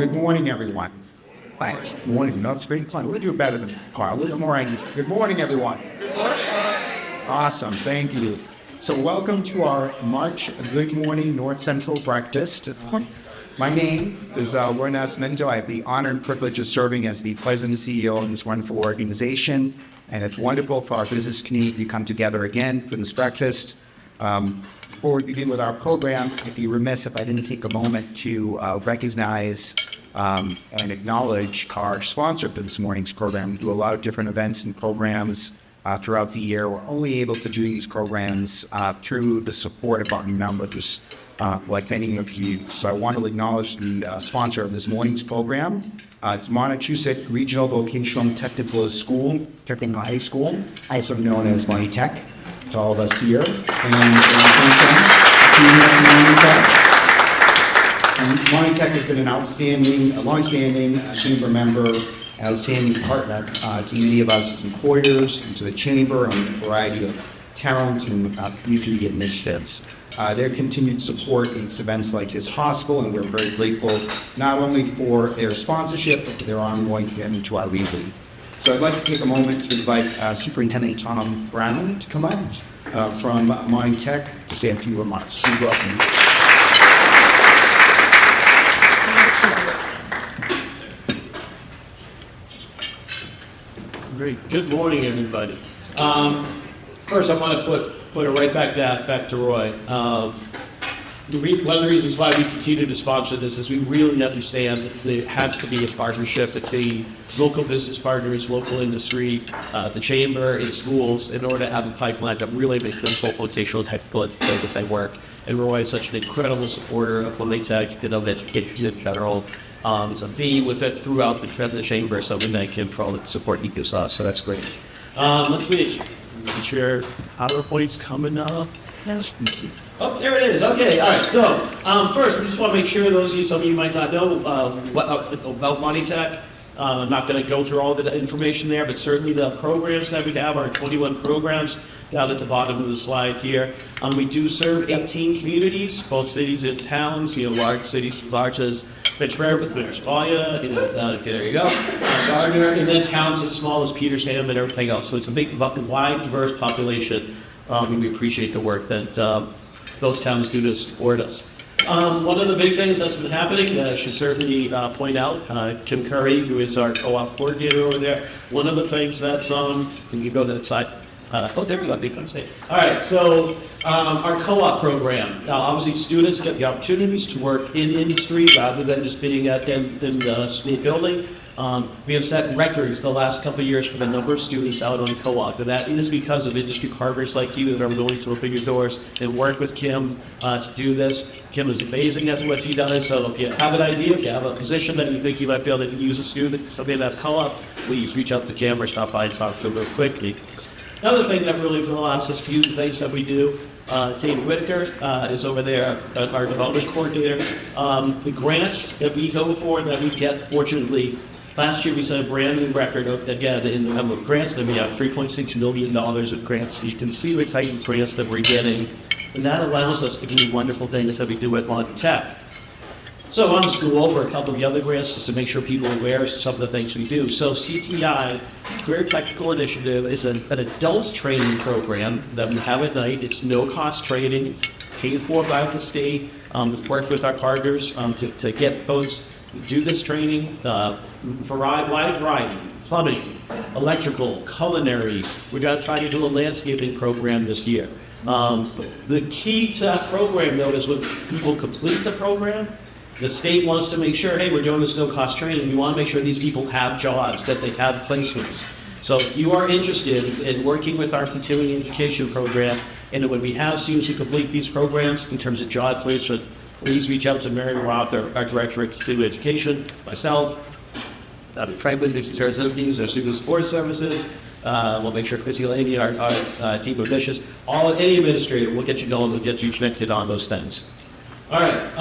Good morning, everyone. Thanks. Good morning. No, it's very fun. We're going to do better than Carl. A little more English. Good morning, everyone. Good morning. Awesome. Thank you. So welcome to our March Good Morning North Central breakfast. My name is Roy Nascimento. I have the honor and privilege of serving as the president and CEO of this wonderful organization. And it's wonderful for our business community to come together again for this breakfast. Before we begin with our program, I'd be remiss if I didn't take a moment to recognize and acknowledge our sponsor for this morning's program. We do a lot of different events and programs throughout the year. We're only able to do these programs through the support of our members, like many of you. So I want to acknowledge the sponsor of this morning's program. It's Montechusett Regional Vocational Technical High School, also known as Monty Tech. To all of us here, and Monty Tech has been an long-standing chamber member, outstanding partner to many of us as employers and to the chamber on a variety of talent and community initiatives. Their continued support makes events like this possible, and we're very grateful not only for their sponsorship, but for their ongoing commitment to our region. So I'd like to take a moment to invite Superintendent Tom Brown to come up from Monty Tech to say a few remarks. Please welcome. Great. Good morning, everybody. First, I want to put it right back to Roy. One of the reasons why we continue to sponsor this is we really understand that there has to be a partnership between local business partners, local industry, the chamber, and schools in order to have a pipeline that really makes this vocational technical education work. And Roy is such an incredible supporter of Monty Tech and of education in general. It's a theme with it throughout the chamber, so we thank him for all the support he gives us, so that's great. Let's see. Make sure PowerPoint's coming up. Oh, there it is. Okay, all right. So first, we just want to make sure some of you might not know about Monty Tech. I'm not going to go through all the information there, but certainly the programs that we have are 21 programs down at the bottom of the slide here. We do serve 18 communities, both cities and towns. Large cities large as Pedro with Stergios, there you go, Gardner, and then towns as small as Petersham and everything else. So it's a big, wide, diverse population. We appreciate the work that those towns do to support us. One of the big things that's been happening that I should certainly point out, Kim Curry, who is our co-op coordinator over there, one of the things that's, can you go to that side? There we go, you can say it. All right, so our co-op program. Obviously, students get the opportunities to work in industry rather than just being in the school building. We have set records the last couple of years for the number of students out on co-op, and that is because of industry partners like you that are willing to open your doors and work with Kim to do this. Kim is amazing at what she does, so if you have an idea, if you have a position that you think you might be able to use a student, something that co-op, please reach out to Kim or stop by and talk to her real quickly. Another thing that really allows us to do the things that we do, Tate Whitaker is over there, our development coordinator. The grants that we go for and that we get, fortunately, last year we set a brand new record, again, in the number of grants that we have, $3.6 million of grants. You can see the type of grants that we're getting, and that allows us to do wonderful things that we do at Monty Tech. So I want to just go over a couple of the other grants just to make sure people are aware of some of the things we do. So CTI, Career Technical Initiative, is an adult training program that we have at night. It's no-cost training, it's paid for by the state. We've worked with our partners to get those, do this training, wide variety, plumbing, electrical, culinary. We're going to try to do a landscaping program this year. The key to that program, though, is when people complete the program, the state wants to make sure, hey, we're doing this no-cost training. We want to make sure these people have jobs, that they have placements. So if you are interested in working with our continuing education program, and when we have students who complete these programs in terms of job placement, please reach out to Mary Roth, our Director of Continuing Education, myself, Franklin, our Student Support Services. We'll make sure Chrissy Laney, our team of dishes, any administrator will get you going, we'll get you connected on those things. All right,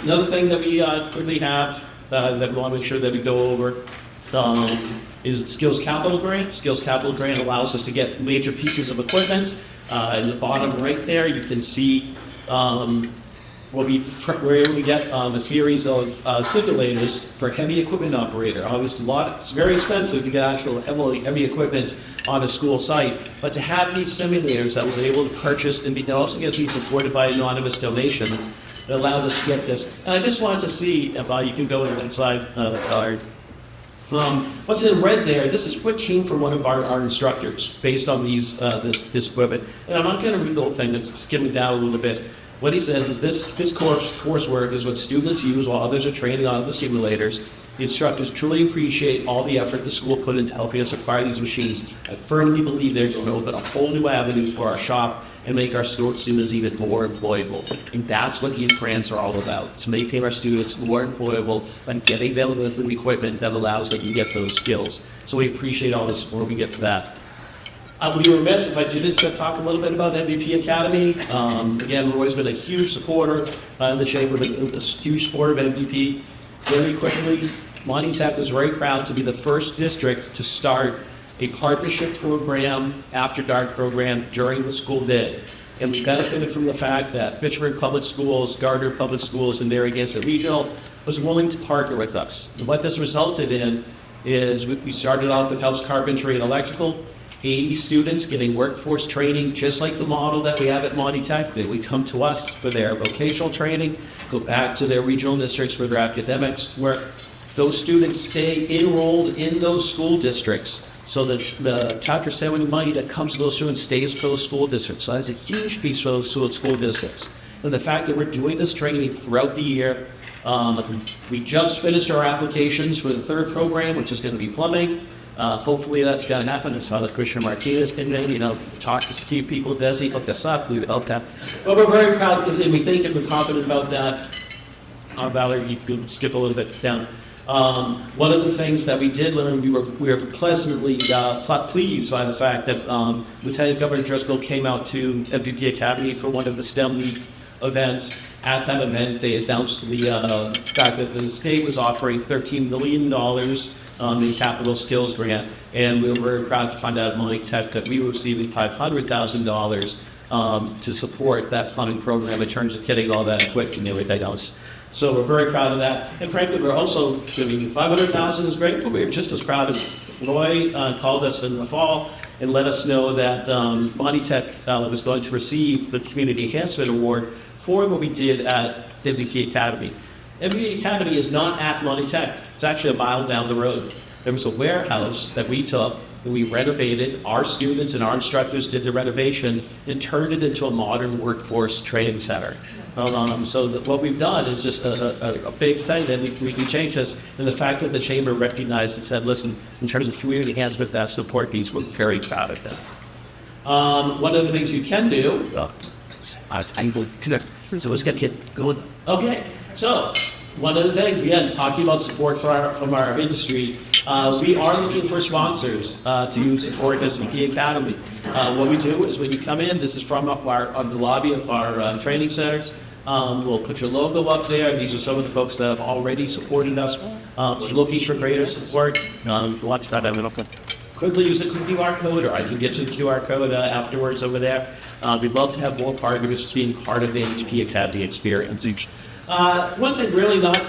another thing that we quickly have that we want to make sure that we go over is Skills Capital Grant. Skills Capital Grant allows us to get major pieces of equipment. In the bottom right there, you can see we're able to get a series of simulators for heavy equipment operator. Obviously, it's very expensive to get actual heavy equipment on a school site, but to have these simulators that was able to purchase and also get these supported by anonymous donations, that allowed us to get this. And I just wanted to see if you can go inside the card. What's in red there, this is what came from one of our instructors based on these this equipment. And I'm not going to read the whole thing, it's skimming down a little bit. What he says is this coursework is what students use while others are training on the simulators. The instructors truly appreciate all the effort the school put into helping us acquire these machines. I firmly believe they're going to open a whole new avenues for our shop and make our students even more employable. And that's what these grants are all about, to making our students more employable and getting them the equipment that allows them to get those skills. So we appreciate all the support we get for that. I would be remiss if I didn't talk a little bit about MVP Academy. Again, Roy's been a huge supporter in the chamber, a huge supporter of MVP. Very quickly, Monty Tech was very proud to be the first district to start a partnership program, after dark program, during the school day. And we benefited from the fact that Fitchburg Public Schools, Gardner Public Schools, and Narragansett Regional was willing to partner with us. And what this resulted in is we started off with house carpentry and electrical, 80 students getting workforce training, just like the model that we have at Monty Tech. They would come to us for their vocational training, go back to their regional districts for their academics work. Those students stay enrolled in those school districts, so that the Chapter 70 money that comes to those students stays for those school districts. So that's a huge piece for those school districts. And the fact that we're doing this training throughout the year, we just finished our applications for the third program, which is going to be plumbing. Hopefully that's going to happen. I saw that Christian Martinez came in, talk to a few people. Desi hooked us up. We would help that. But we're very proud because we think and we're confident about that. Valerie, you can skip a little bit down. One of the things that we did learn, we were pleasantly pleased by the fact that Lieutenant Governor Driscoll came out to MVP Academy for one of the STEM Week events. At that event, they announced the fact that the state was offering $13 million the Capital Skills Grant, and we were very proud to find out at Monty Tech that we were receiving $500,000 to support that plumbing program in terms of getting all that equipped and everything else. So we're very proud of that. And frankly, we're also giving $500,000 is great, but we're just as proud as Roy called us in the fall and let us know that Monty Tech was going to receive the Community Enhancement Award for what we did at MVP Academy. MVP Academy is not at Monty Tech. It's actually a mile down the road. There was a warehouse that we took and we renovated. Our students and our instructors did the renovation and turned it into a modern workforce training center. So what we've done is just a big thing, and we changed this. And the fact that the chamber recognized and said, listen, in terms of community enhancement, that support piece, we're very proud of that. One of the things you can do, so let's get going. Okay. So, one of the things, again, talking about support from our industry, we are looking for sponsors to support MVP Academy. What we do is when you come in, this is from the lobby of our training centers. We'll put your logo up there. These are some of the folks that have already supported us. Looking for greater support. Quickly use the QR code, or I can get you the QR code afterwards over there. We'd love to have more partners being part of the MVP Academy experience. One thing really not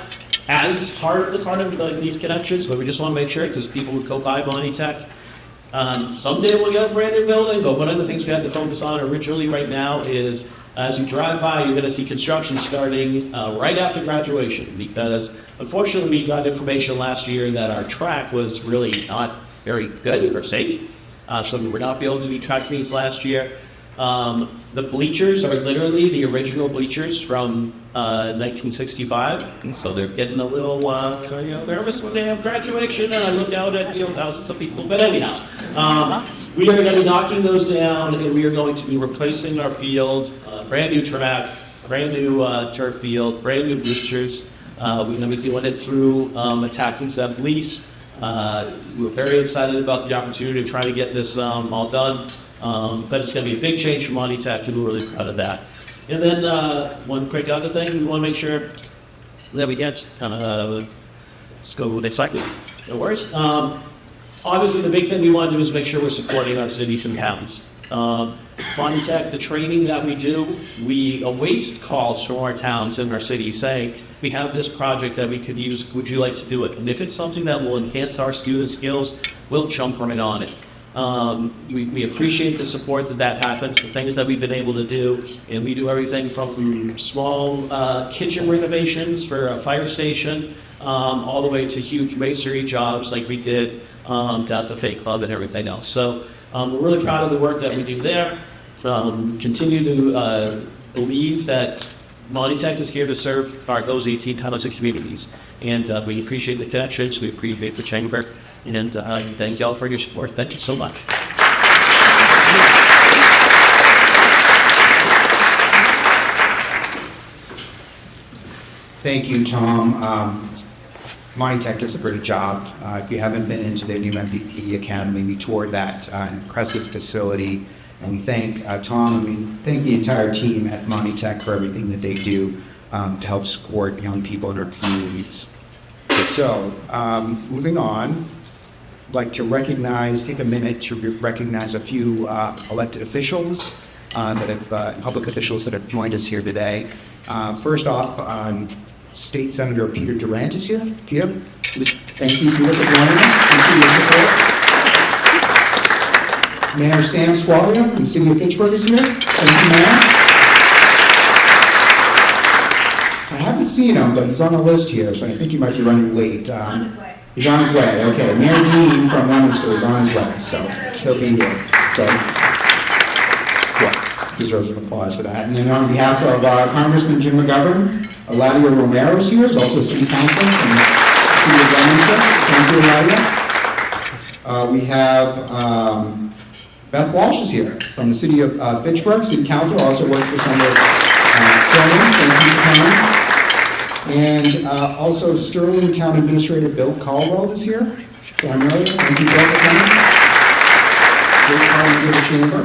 as part of these connections, but we just want to make sure because people would go buy Monty Tech. Someday we'll get a brand new building, but one of the things we had to focus on originally right now is as you drive by, you're going to see construction starting right after graduation, because unfortunately we got information last year that our track was really not very good or safe. So we were not able to do track meets last year. The bleachers are literally the original bleachers from 1965, so they're getting a little nervous when they have graduation, and I look out at thousands of people. But anyhow, we are going to be knocking those down, and we are going to be replacing our field, brand new track, brand new turf field, brand new bleachers. We're going to be doing it through a tax-exempt lease. We're very excited about the opportunity to try to get this all done. But it's going to be a big change for Monty Tech, and we're really proud of that. And then one quick other thing, we want to make sure that we get, let's go with next slide. No worries. Obviously, the big thing we want to do is make sure we're supporting our cities and towns. Monitech, the training that we do, we await calls from our towns and our cities saying, we have this project that we could use, would you like to do it? And if it's something that will enhance our student skills, we'll jump right on it. We appreciate the support that happens, the things that we've been able to do, and we do everything from small kitchen renovations for a fire station, all the way to huge masonry jobs like we did down at the Fate Club and everything else. So we're really proud of the work that we do there. Continue to believe that Monitech is here to serve those 18 towns and communities. And we appreciate the connections, we appreciate the chamber, and thank y'all for your support. Thank you so much. Thank you, Tom. Monitech does a great job. If you haven't been into their new MVP Academy, we toured that impressive facility. And we thank Tom, and we thank the entire team at Monitech for everything that they do to help support young people in our communities. So, moving on, I'd like to take a minute to recognize a few elected officials, public officials that have joined us here today. First off, State Senator Peter Durant is here. Peter, thank you, Peter, for joining us. Thank you for your support. Mayor Sam Squalia from the City of Fitchburg is here. Thank you, Mayor. I haven't seen him, but he's on the list here, so I think he might be running late. He's on his way. He's on his way, okay. Mayor Dean from Leominster is on his way, so he'll be here. So, yeah, deserves an applause for that. And then on behalf of Congressman Jim McGovern, Eladia Romero is here, is also City Council from the City of Leominster. Thank you, Eladia. We have Beth Walsh is here from the City of Fitchburg. City Council also works for Senator Cronin. Thank you for coming. And also Sterling Town Administrator Bill Caldwell is here. So I'm really, thank you, Bill, for coming. Great time to the chamber.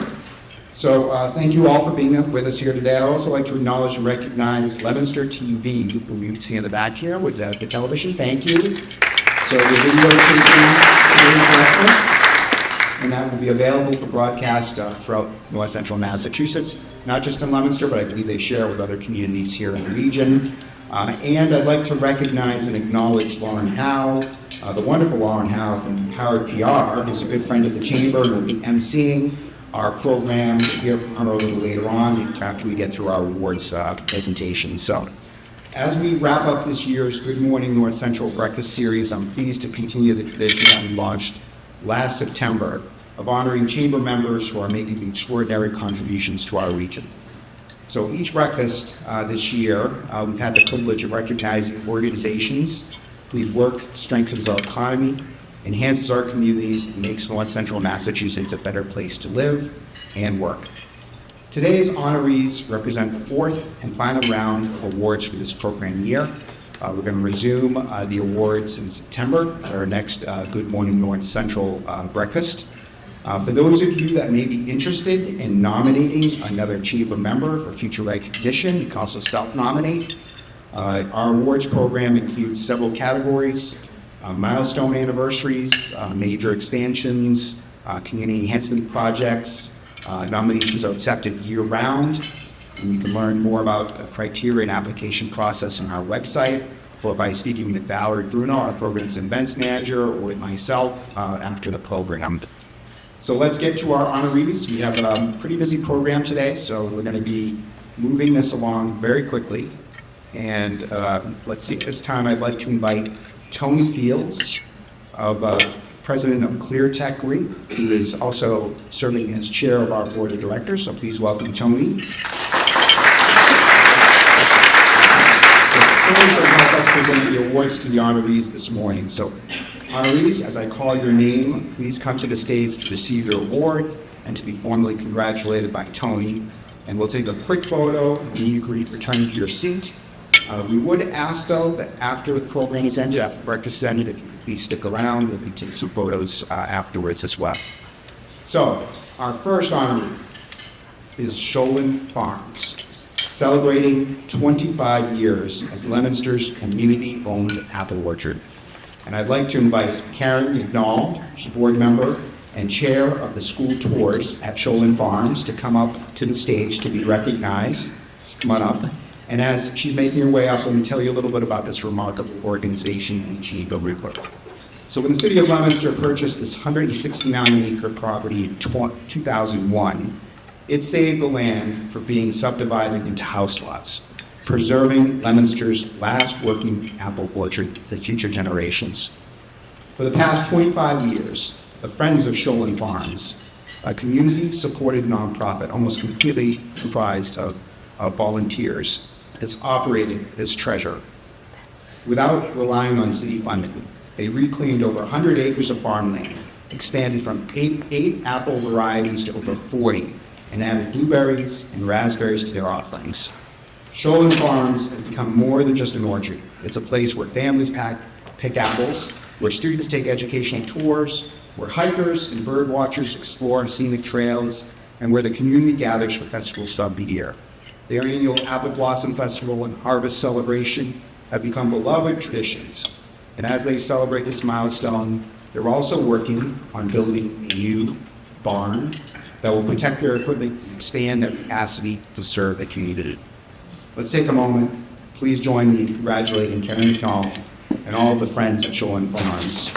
So thank you all for being with us here today. I'd also like to acknowledge and recognize Leominster TV, who you see in the back here with the television. Thank you. So the video is breakfast, and that will be available for broadcast throughout North Central Massachusetts, not just in Leominster, but I believe they share with other communities here in the region. And I'd like to recognize and acknowledge Lauren Howe, the wonderful Lauren Howe from Howard PR, who's a good friend of the Chamber and will be emceeing our program here a little later on after we get through our awards presentation. So, as we wrap up this year's Good Morning North Central Breakfast Series, I'm pleased to continue the tradition that we launched last September of honoring Chamber members who are making extraordinary contributions to our region. So each breakfast this year, we've had the privilege of recognizing organizations whose work strengthens our economy, enhances our communities, and makes North Central Massachusetts a better place to live and work. Today's honorees represent the fourth and final round of awards for this program year. We're going to resume the awards in September at our next Good Morning North Central breakfast. For those of you that may be interested in nominating another Chamber member for future recognition, you can also self-nominate. Our awards program includes several categories: milestone anniversaries, major expansions, community enhancement projects. Nominations are accepted year-round, and you can learn more about the criteria and application process on our website, or by speaking with Valerie Bruno, our program's events manager, or with myself after the program. So let's get to our honorees. We have a pretty busy program today, so we're going to be moving this along very quickly. And let's see, this time I'd like to invite Tony Fields, President of ClearTech Group, who is also serving as chair of our board of directors. So please welcome Tony. Tony's going to help us present the awards to the honorees this morning. So honorees, as I call your name, please come to the stage to receive your award and to be formally congratulated by Tony. And we'll take a quick photo, and you can return to your seat. We would ask, though, that after the program is ended, after breakfast is ended, if you could please stick around, we'll be taking some photos afterwards as well. So, our first honoree is Sholin Farms, celebrating 25 years as Leominster's community-owned apple orchard. And I'd like to invite Karen McNall, she's a board member and chair of the school tours at Sholin Farms, to come up to the stage to be recognized. Come on up. And as she's making her way up, let me tell you a little bit about this remarkable organization in Geneva River. So when the city of Leominster purchased this 169-acre property in 2001, it saved the land from being subdivided into house lots, preserving Leominster's last working apple orchard for future generations. For the past 25 years, the Friends of Sholin Farms, a community-supported nonprofit almost completely comprised of volunteers, has operated this treasure. Without relying on city funding, they reclaimed over 100 acres of farmland, expanded from eight apple varieties to over 40, and added blueberries and raspberries to their offerings. Sholin Farms has become more than just an orchard. It's a place where families pick apples, where students take educational tours, where hikers and bird watchers explore scenic trails, and where the community gathers for festivals throughout the year. Their annual Apple Blossom Festival and Harvest Celebration have become beloved traditions. And as they celebrate this milestone, they're also working on building a new barn that will protect their equipment and expand their capacity to serve the community. Let's take a moment. Please join me in congratulating Karen Howe and all of the friends at Sholin Farms.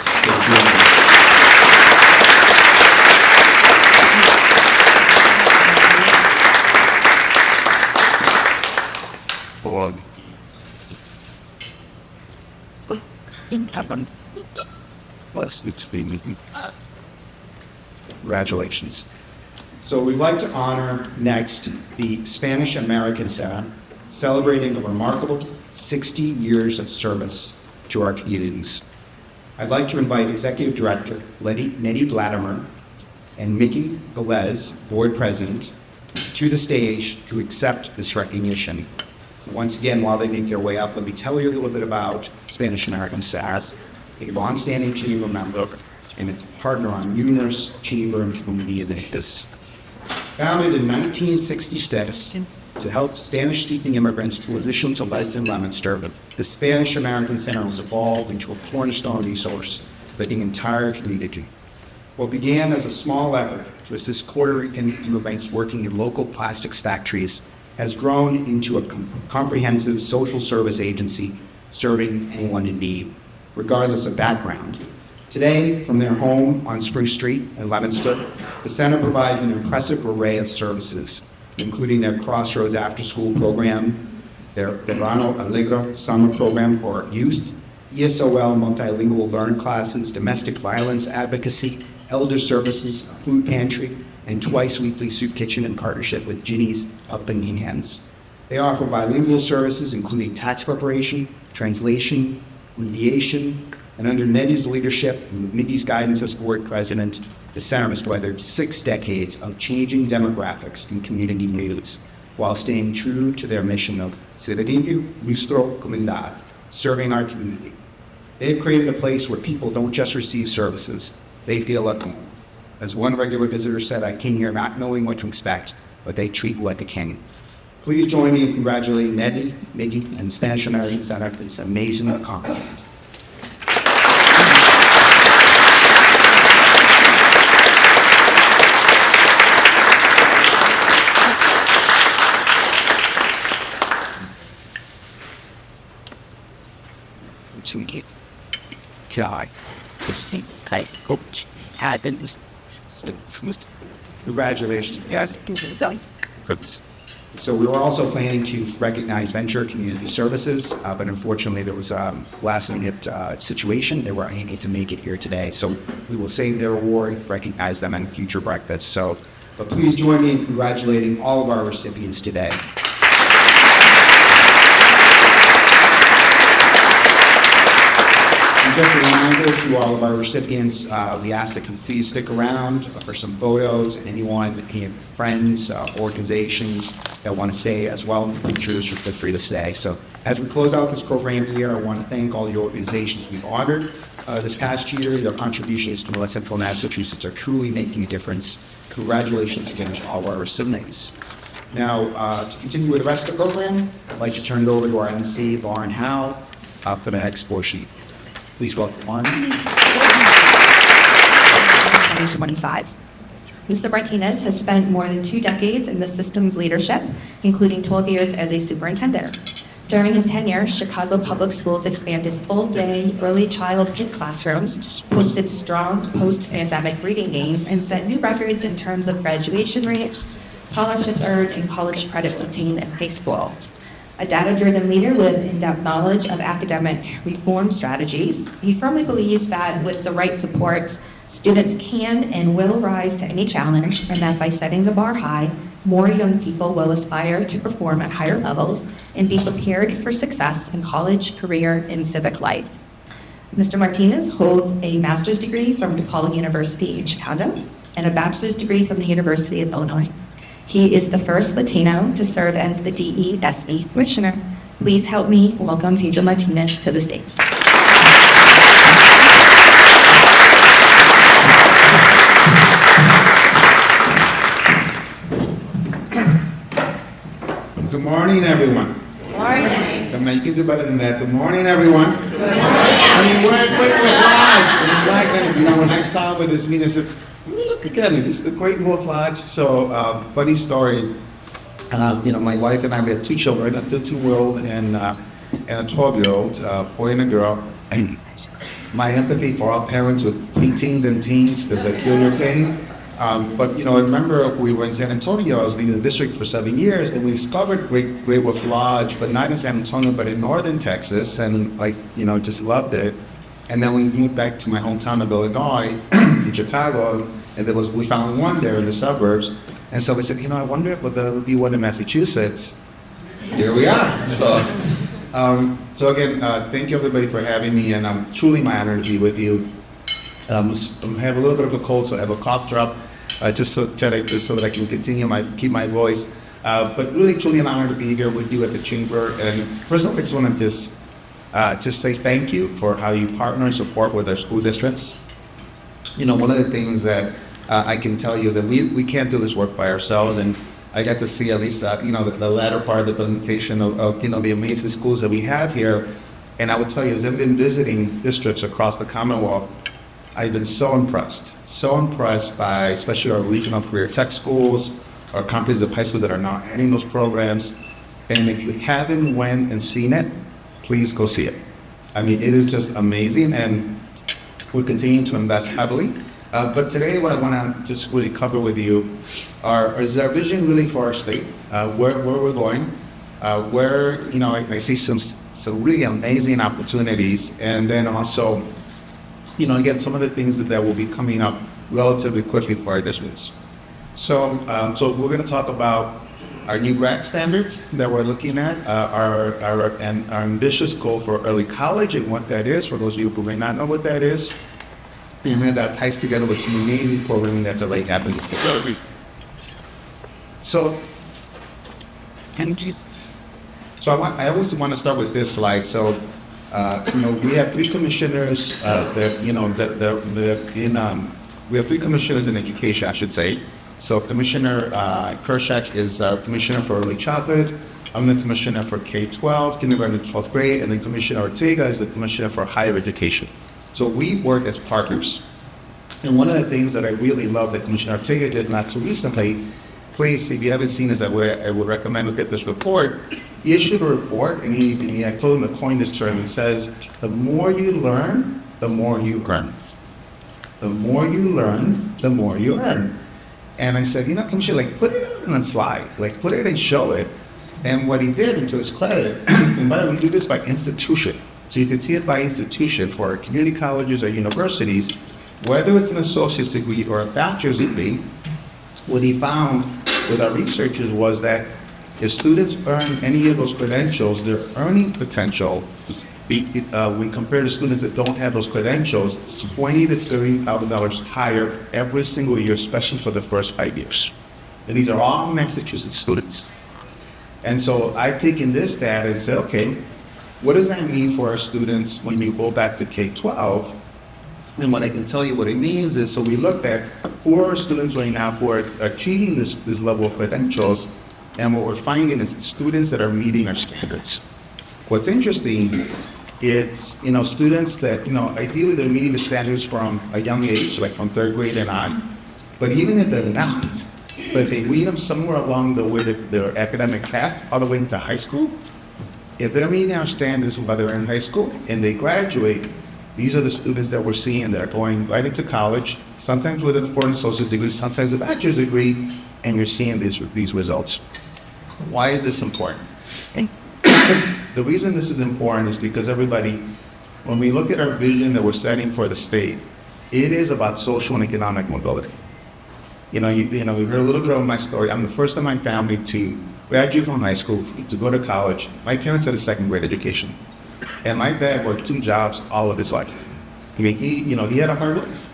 Congratulations. So we'd like to honor next the Spanish American Center, celebrating a remarkable 60 years of service to our communities. I'd like to invite Executive Director Nettie Blatimer and Mickey Velez, Board President, to the stage to accept this recognition. Once again, while they make their way up, let me tell you a little bit about Spanish American SAS, a longstanding chamber member and its partner on numerous chamber and community initiatives. Founded in 1966 to help Spanish-speaking immigrants transition to life in Leominster, the Spanish American Center has evolved into a cornerstone resource for the entire community. What began as a small effort to assist Puerto Rican immigrants working in local plastics factories has grown into a comprehensive social service agency serving anyone in need, regardless of background. Today, from their home on Spruce Street in Leominster, the center provides an impressive array of services, including their Crossroads after-school program, their Verano Alegre summer program for youth, ESOL multilingual learn classes, domestic violence advocacy, elder services, food pantry, and twice-weekly soup kitchen in partnership with Ginny's Helping Hands. They offer bilingual services, including tax preparation, translation, mediation, and under Nettie's leadership and with Mickey's guidance as board president, the center has weathered 6 decades of changing demographics and community needs, while staying true to their mission of Servicio Nuestra Comunidad, serving our community. They've created a place where people don't just receive services, they feel at home. As one regular visitor said, I came here not knowing what to expect, but they treat you like a king. Please join me in congratulating Nettie, Mickey, and Spanish American Center for this amazing accomplishment. Congratulations. Yes. So we were also planning to recognize Venture Community Services, but unfortunately there was a last-minute situation. They were unable to make it here today. So we will save their award, recognize them in future breakfasts. But please join me in congratulating all of our recipients today. And just a reminder to all of our recipients, we ask that you please stick around for some photos, and anyone, any friends, organizations that want to stay as well, pictures, feel free to stay. So as we close out this program here, I want to thank all the organizations we've honored this past year. Their contributions to North Central Massachusetts are truly making a difference. Congratulations again to all of our recipients. Now, to continue with the rest of the program, I'd like to turn it over to our MC, Lauren Howe, for the next portion. Please welcome Lauren. 2025. Mr. Martinez has spent more than 2 decades in the system's leadership, including 12 years as a superintendent. During his tenure, Chicago Public Schools expanded full-day early childhood classrooms, posted strong post-pandemic reading gains, and set new records in terms of graduation rates, scholarships earned, and college credits obtained in high school. A data-driven leader with in-depth knowledge of academic reform strategies, he firmly believes that with the right support, students can and will rise to any challenge, and that by setting the bar high, more young people will aspire to perform at higher levels and be prepared for success in college, career, and civic life. Mr. Martinez holds a master's degree from DePaul University in Chicago and a bachelor's degree from the University of Illinois. He is the first Latino to serve as the DESE Commissioner. Please help me welcome Pedro Martinez to the stage. Good morning, everyone. Good morning. Come on, you can do better than that. Good morning, everyone. Good morning. I mean, we're live. When I saw with this meeting, I said, look again, is this the Great Wolf Lodge? So, funny story. My wife and I, we have 2 children, a 13-year-old and a 12-year-old, boy and a girl. And my empathy for all parents with preteens and teens, because I feel your pain. But I remember we were in San Antonio. I was leading the district for 7 years, and we discovered Great Wolf Lodge, but not in San Antonio, but in northern Texas, and just loved it. And then we moved back to my hometown of Illinois, in Chicago, and we found one there in the suburbs. And so we said, I wonder if there would be one in Massachusetts. Here we are. So again, thank you everybody for having me, and I'm truly my honor to be with you. I have a little bit of a cold, so I have a cough drop, just so that I can keep my voice. But really, truly an honor to be here with you at the chamber. And first of all, I just want to just say thank you for how you partner and support with our school districts. One of the things that I can tell you is that we can't do this work by ourselves, and I got to see at least the latter part of the presentation of the amazing schools that we have here. And I would tell you, as I've been visiting districts across the Commonwealth, I've been so impressed by especially our regional career tech schools, our comprehensive high schools that are now adding those programs. And if you haven't went and seen it, please go see it. I mean, it is just amazing, and we're continuing to invest heavily. But today, what I want to just really cover with you is our vision really for our state, where we're going, where I see some really amazing opportunities, and then also again, some of the things that will be coming up relatively quickly for our districts. So we're going to talk about our new grad standards that we're looking at, our ambitious goal for early college and what that is, for those of you who may not know what that is. And then that ties together with some amazing programming that's already happening. So I always want to start with this slide. So we have 3 commissioners we have 3 commissioners in education, I should say. So Commissioner Kershak is Commissioner for Early Childhood. I'm the Commissioner for K-12, Kindergarten to 12th grade, and then Commissioner Ortega is the Commissioner for Higher Education. So we work as partners. And one of the things that I really love that Commissioner Ortega did not too recently, please, if you haven't seen this, I would recommend look at this report. He issued a report, and I told him to coin this term. He says, the more you learn, the more you earn. The more you learn, the more you earn. And I said, Commissioner, put it on a slide, put it and show it. And what he did, and to his credit, and by the way, we do this by institution. So you can see it by institution for our community colleges or universities, whether it's an associate's degree or a bachelor's degree. What he found with our researchers was that if students earn any of those credentials, their earning potential, when compared to students that don't have those credentials, it's $20,000 to $30,000 higher every single year, especially for the first 5 years. And these are all Massachusetts students. And so I've taken this data and said, okay, what does that mean for our students when we go back to K-12? And what I can tell you what it means is, so we looked at who are our students right now who are achieving this level of credentials, and what we're finding is students that are meeting our standards. What's interesting It's, students that, ideally they're meeting the standards from a young age, like from third grade and on. But even if they're not, but if they meet them somewhere along the way, their academic path, all the way into high school, if they're meeting our standards while they're in high school and they graduate, these are the students that we're seeing that are going right into college, sometimes with a foreign associate's degree, sometimes a bachelor's degree, and you're seeing these results. Why is this important? The reason this is important is because everybody, when we look at our vision that we're setting for the state, it is about social and economic mobility. You heard a little bit of my story. I'm the first in my family to graduate from high school, to go to college. My parents had a second grade education. And my dad worked 2 jobs all of his life. I mean, he had a hard life.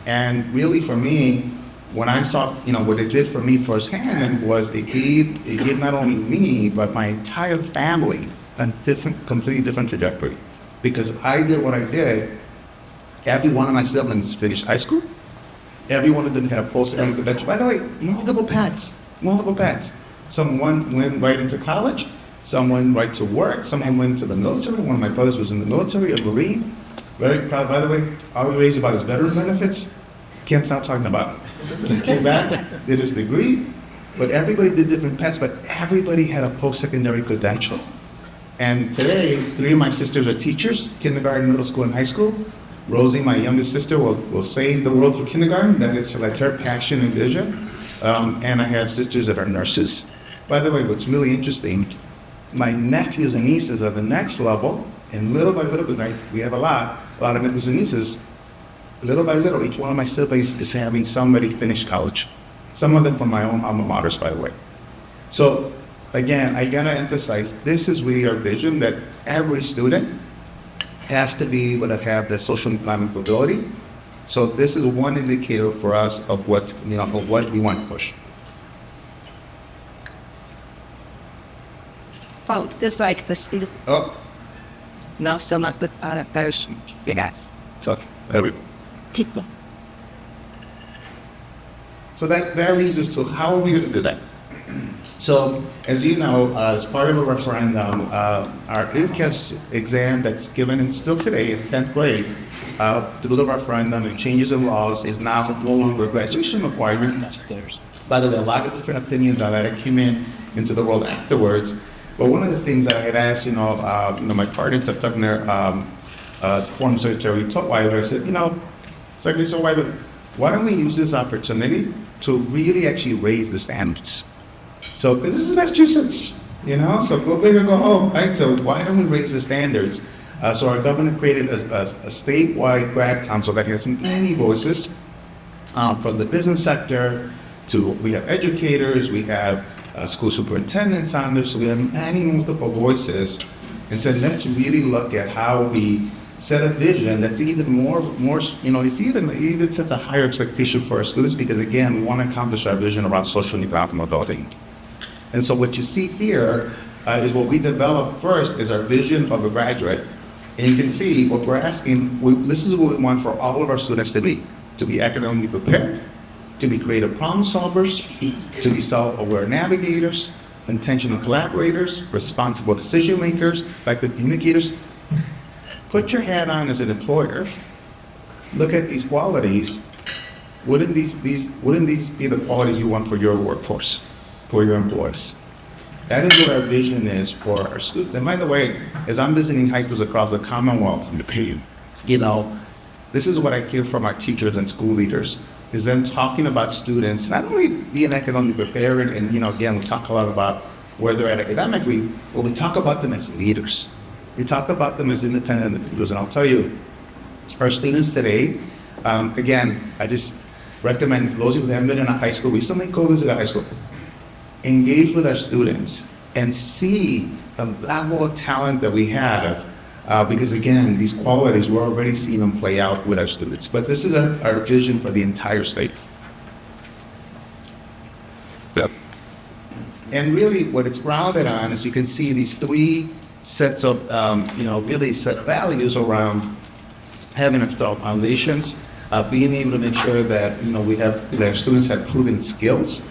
And really for me, when I saw, what it did for me firsthand was it gave not only me, but my entire family a completely different trajectory. Because I did what I did, every one of my siblings finished high school. Every one of them had a post-secondary credential. By the way, multiple paths. Someone went right into college, someone right to work, someone went to the military. One of my brothers was in the military, a Marine. Very proud, by the way, all we raised about his veteran benefits. Can't stop talking about it. He came back, did his degree, but everybody did different paths, but everybody had a post-secondary credential. And today, 3 of my sisters are teachers, kindergarten, middle school, and high school. Rosie, my youngest sister, will save the world through kindergarten. That is like her passion and vision. And I have sisters that are nurses. By the way, what's really interesting, my nephews and nieces are the next level, and little by little, because we have a lot of nephews and nieces, little by little, each one of my siblings is having somebody finish college. Some of them from my own alma maters, by the way. So, again, I gotta emphasize, this is really our vision, that every student has to be able to have the social and economic mobility. So this is one indicator for us of what we want to push. Oh, just like the speed. Oh, No, still not the person. Yeah. so there we go. People. So that leads us to how are we going to do that? So, as you know, as part of a referendum, our INCAS exam that's given still today in 10th grade, to do the referendum and changes in laws is now no longer a graduation requirement. By the way, a lot of different opinions on that. I came into the world afterwards. But one of the things that I had asked, my partner, former Secretary Tutwiler, I said, Secretary Tutwiler, why don't we use this opportunity to really actually raise the standards? So, because this is Massachusetts, so go big or go home, right? So why don't we raise the standards? So our governor created a statewide grad council that has many voices, from the business sector to, we have educators, we have school superintendents on there, so we have many multiple voices, and said, let's really look at how we set a vision that's even more, it's even sets a higher expectation for our students, because again, we want to accomplish our vision around social and economic mobility. And so what you see here is what we developed first is our vision of a graduate. And you can see what we're asking, this is what we want for all of our students to be academically prepared, to be creative problem solvers, to be self-aware navigators, intentional collaborators, responsible decision makers, effective communicators. Put your hat on as an employer, look at these qualities. Wouldn't these be the qualities you want for your workforce, for your employees? That is what our vision is for our students. And by the way, as I'm visiting high schools across the Commonwealth, this is what I hear from our teachers and school leaders, is them talking about students, not only being academically prepared, and again, we talk a lot about where they're at academically, but we talk about them as leaders. We talk about them as independent individuals. And I'll tell you, our students today, again, I just recommend for those of you who haven't been in a high school, recently go visit a high school. Engage with our students and see the level of talent that we have, because again, these qualities, we're already seeing them play out with our students. But this is our vision for the entire state. Yep. And really what it's grounded on is you can see these 3 sets of, really set values around having a strong foundations, being able to make sure that, that our students have proven skills,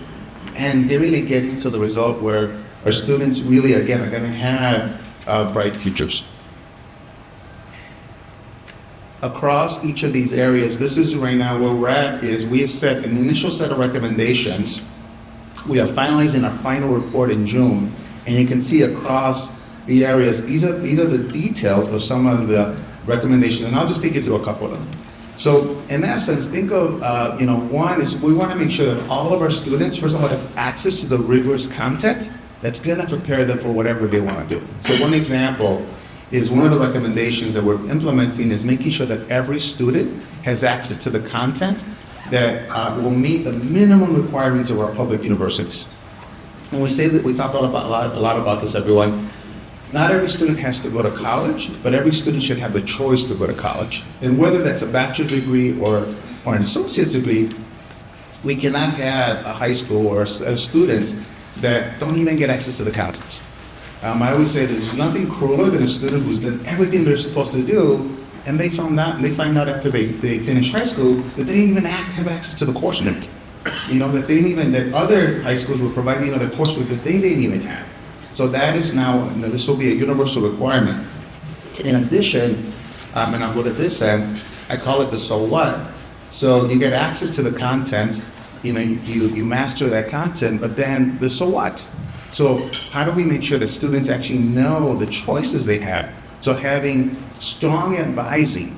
and they really get to the result where our students really, again, are going to have bright futures. across each of these areas, this is right now where we're at, is we have set an initial set of recommendations. We are finalizing our final report in June, and you can see across the areas, these are the details of some of the recommendations, and I'll just take you through a couple of them. So in essence, think of, one is we want to make sure that all of our students, first of all, have access to the rigorous content that's going to prepare them for whatever they want to do. So one example is one of the recommendations that we're implementing is making sure that every student has access to the content that will meet the minimum requirements of our public universities. And we say that we talk a lot about this, everyone. Not every student has to go to college, but every student should have the choice to go to college. And whether that's a bachelor's degree or an associate's degree, we cannot have a high school or a set of students that don't even get access to the content. I always say there's nothing crueler than a student who's done everything they're supposed to do, and they find out after they finish high school that they didn't even have access to the coursework. That other high schools were providing other coursework that they didn't even have. So that is now, this will be a universal requirement. In addition, and I'll go to this end, I call it the so what. So you get access to the content, you master that content, but then the so what. So how do we make sure that students actually know the choices they have? So having strong advising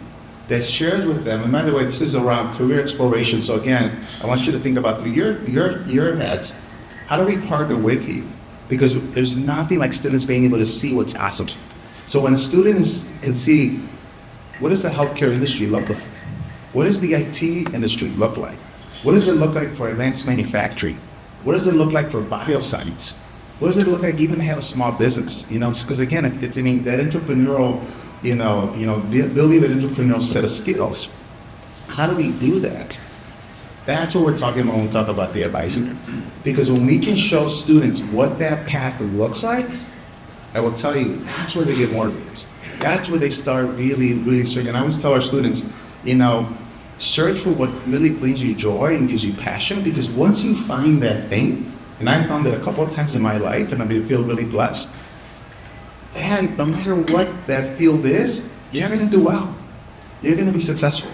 that shares with them, and by the way, this is around career exploration. So again, I want you to think about through your heads, how do we partner with you? Because there's nothing like students being able to see what's awesome. So when a student can see, what does the healthcare industry look like? What does the IT industry look like? What does it look like for advanced manufacturing? What does it look like for bioscience? What does it look like even to have a small business? Because again, that entrepreneurial, building that entrepreneurial set of skills. How do we do that? That's what we're talking about when we talk about the advising. Because when we can show students what that path looks like, I will tell you, that's where they get motivated. That's where they start really, really searching. And I always tell our students, search for what really brings you joy and gives you passion, because once you find that thing, and I found it a couple of times in my life, and I feel really blessed, and no matter what that field is, you're gonna do well. You're gonna be successful.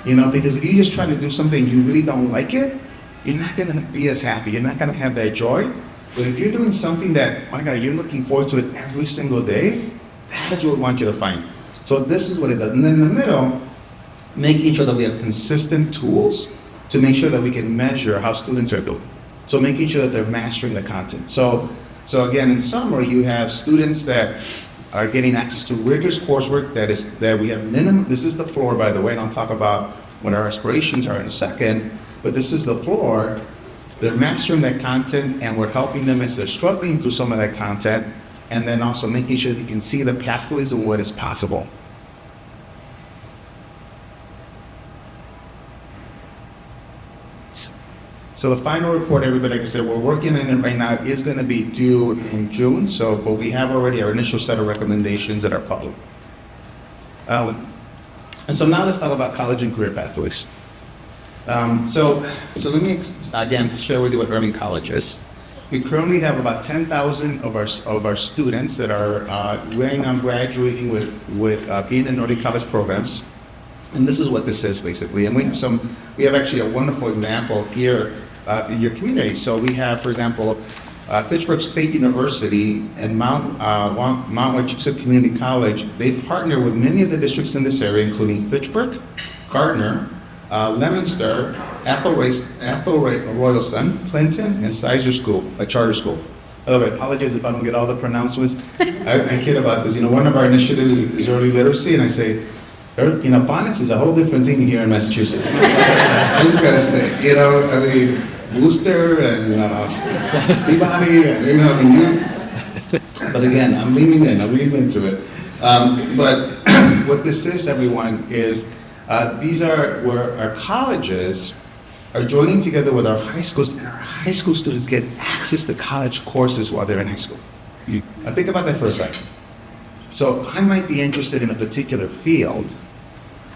Because if you just try to do something you really don't like it, you're not gonna be as happy. You're not gonna have that joy. But if you're doing something that, my God, you're looking forward to it every single day, that is what we want you to find. So this is what it does. And then in the middle, making sure that we have consistent tools to make sure that we can measure how students are doing. So making sure that they're mastering the content. So again, in summary, you have students that are getting access to rigorous coursework that we have minimum. This is the floor, by the way, and I'll talk about what our aspirations are in a second, but this is the floor. They're mastering that content, and we're helping them as they're struggling through some of that content, and then also making sure they can see the pathways of what is possible. So the final report, everybody, like I said, we're working on it right now. It is going to be due in June, but we have already our initial set of recommendations that are public. And so now let's talk about college and career pathways. So let me again share with you what Irving College is. We currently have about 10,000 of our students that are weighing on graduating with being in early college programs. And this is what this is basically. And we have actually a wonderful example here in your community. So we have, for example, Fitchburg State University and Mount Wachusett Community College. They partner with many of the districts in this area, including Fitchburg, Gardner, Leominster, Royalston, Clinton, and Sizer School, a charter school. By the way, I apologize if I don't get all the pronouncements. I kid about this. One of our initiatives is early literacy, and I say, phonics is a whole different thing here in Massachusetts. I just gotta say, Worcester and Peabody, but again, I'm leaning into it. But what this is, everyone, is these are where our colleges are joining together with our high schools, and our high school students get access to college courses while they're in high school. Now think about that for a second. So I might be interested in a particular field,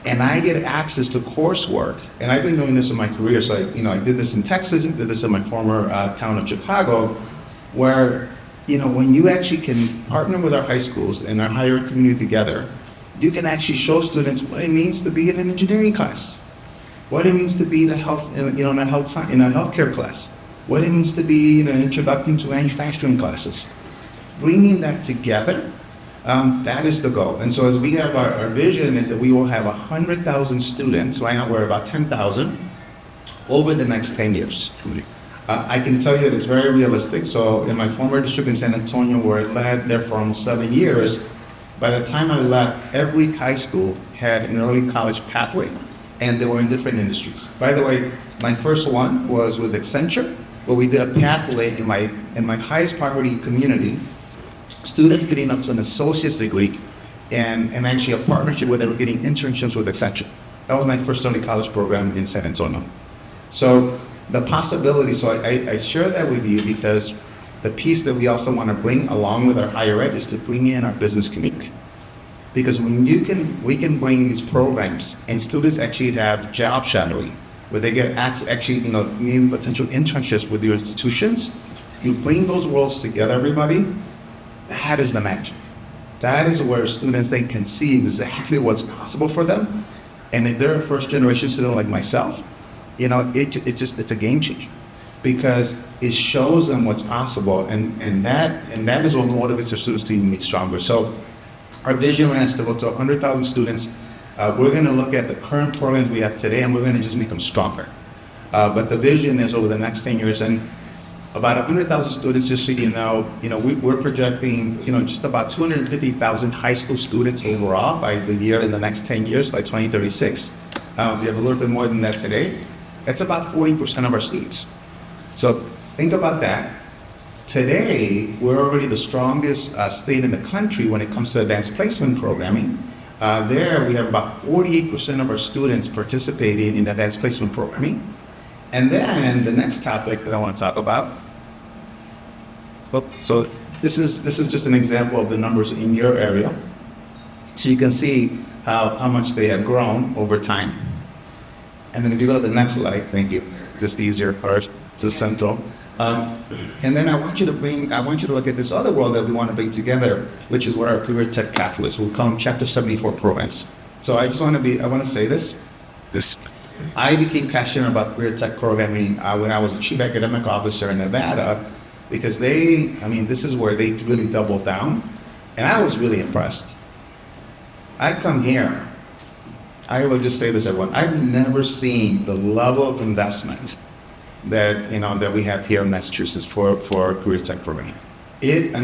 and I get access to coursework, and I've been doing this in my career. So I did this in Texas, and did this in my former town of Chicago, where when you actually can partner with our high schools and our higher ed community together, you can actually show students what it means to be in an engineering class, what it means to be in a healthcare class, what it means to be in an introduction to manufacturing classes. Bringing that together, that is the goal. And so as we have our vision is that we will have 100,000 students, right now we're about 10,000, over the next 10 years. I can tell you that it's very realistic. So in my former district in San Antonio, where I led there for almost 7 years, by the time I left, every high school had an early college pathway, and they were in different industries. By the way, my first one was with Accenture, where we did a pathway in my highest poverty community, students getting up to an associate's degree, and actually a partnership where they were getting internships with Accenture. That was my first early college program in San Antonio. So the possibility, so I share that with you because the piece that we also want to bring along with our higher ed is to bring in our business community. Because when we can bring these programs and students actually have job shadowing, where they get new potential internships with your institutions, you bring those worlds together, everybody, that is the magic. That is where students, they can see exactly what's possible for them. And if they're a first generation student like myself, it's a game changer because it shows them what's possible, and that is what motivates our students to even be stronger. So our vision is to go to 100,000 students. We're going to look at the current programs we have today, and we're going to just make them stronger. But the vision is over the next 10 years, and about 100,000 students, just so you know, we're projecting, just about 250,000 high school students overall by in the next 10 years, by 2036. We have a little bit more than that today. That's about 40% of our students. So think about that. Today, we're already the strongest state in the country when it comes to advanced placement programming. There, we have about 48% of our students participating in advanced placement programming. And then the next topic that I want to talk about. So this is just an example of the numbers in your area. So you can see how much they have grown over time. And then if you go to the next slide, thank you. Just easier part to central. And then I want you to look at this other world that we want to bring together, which is what our career tech pathways. We'll call them Chapter 74 programs. So I want to say this. I became passionate about career tech programming when I was a chief academic officer in Nevada, because this is where they really doubled down, and I was really impressed. I come here, I will just say this, everyone, I've never seen the level of investment that we have here in Massachusetts for career tech programming. And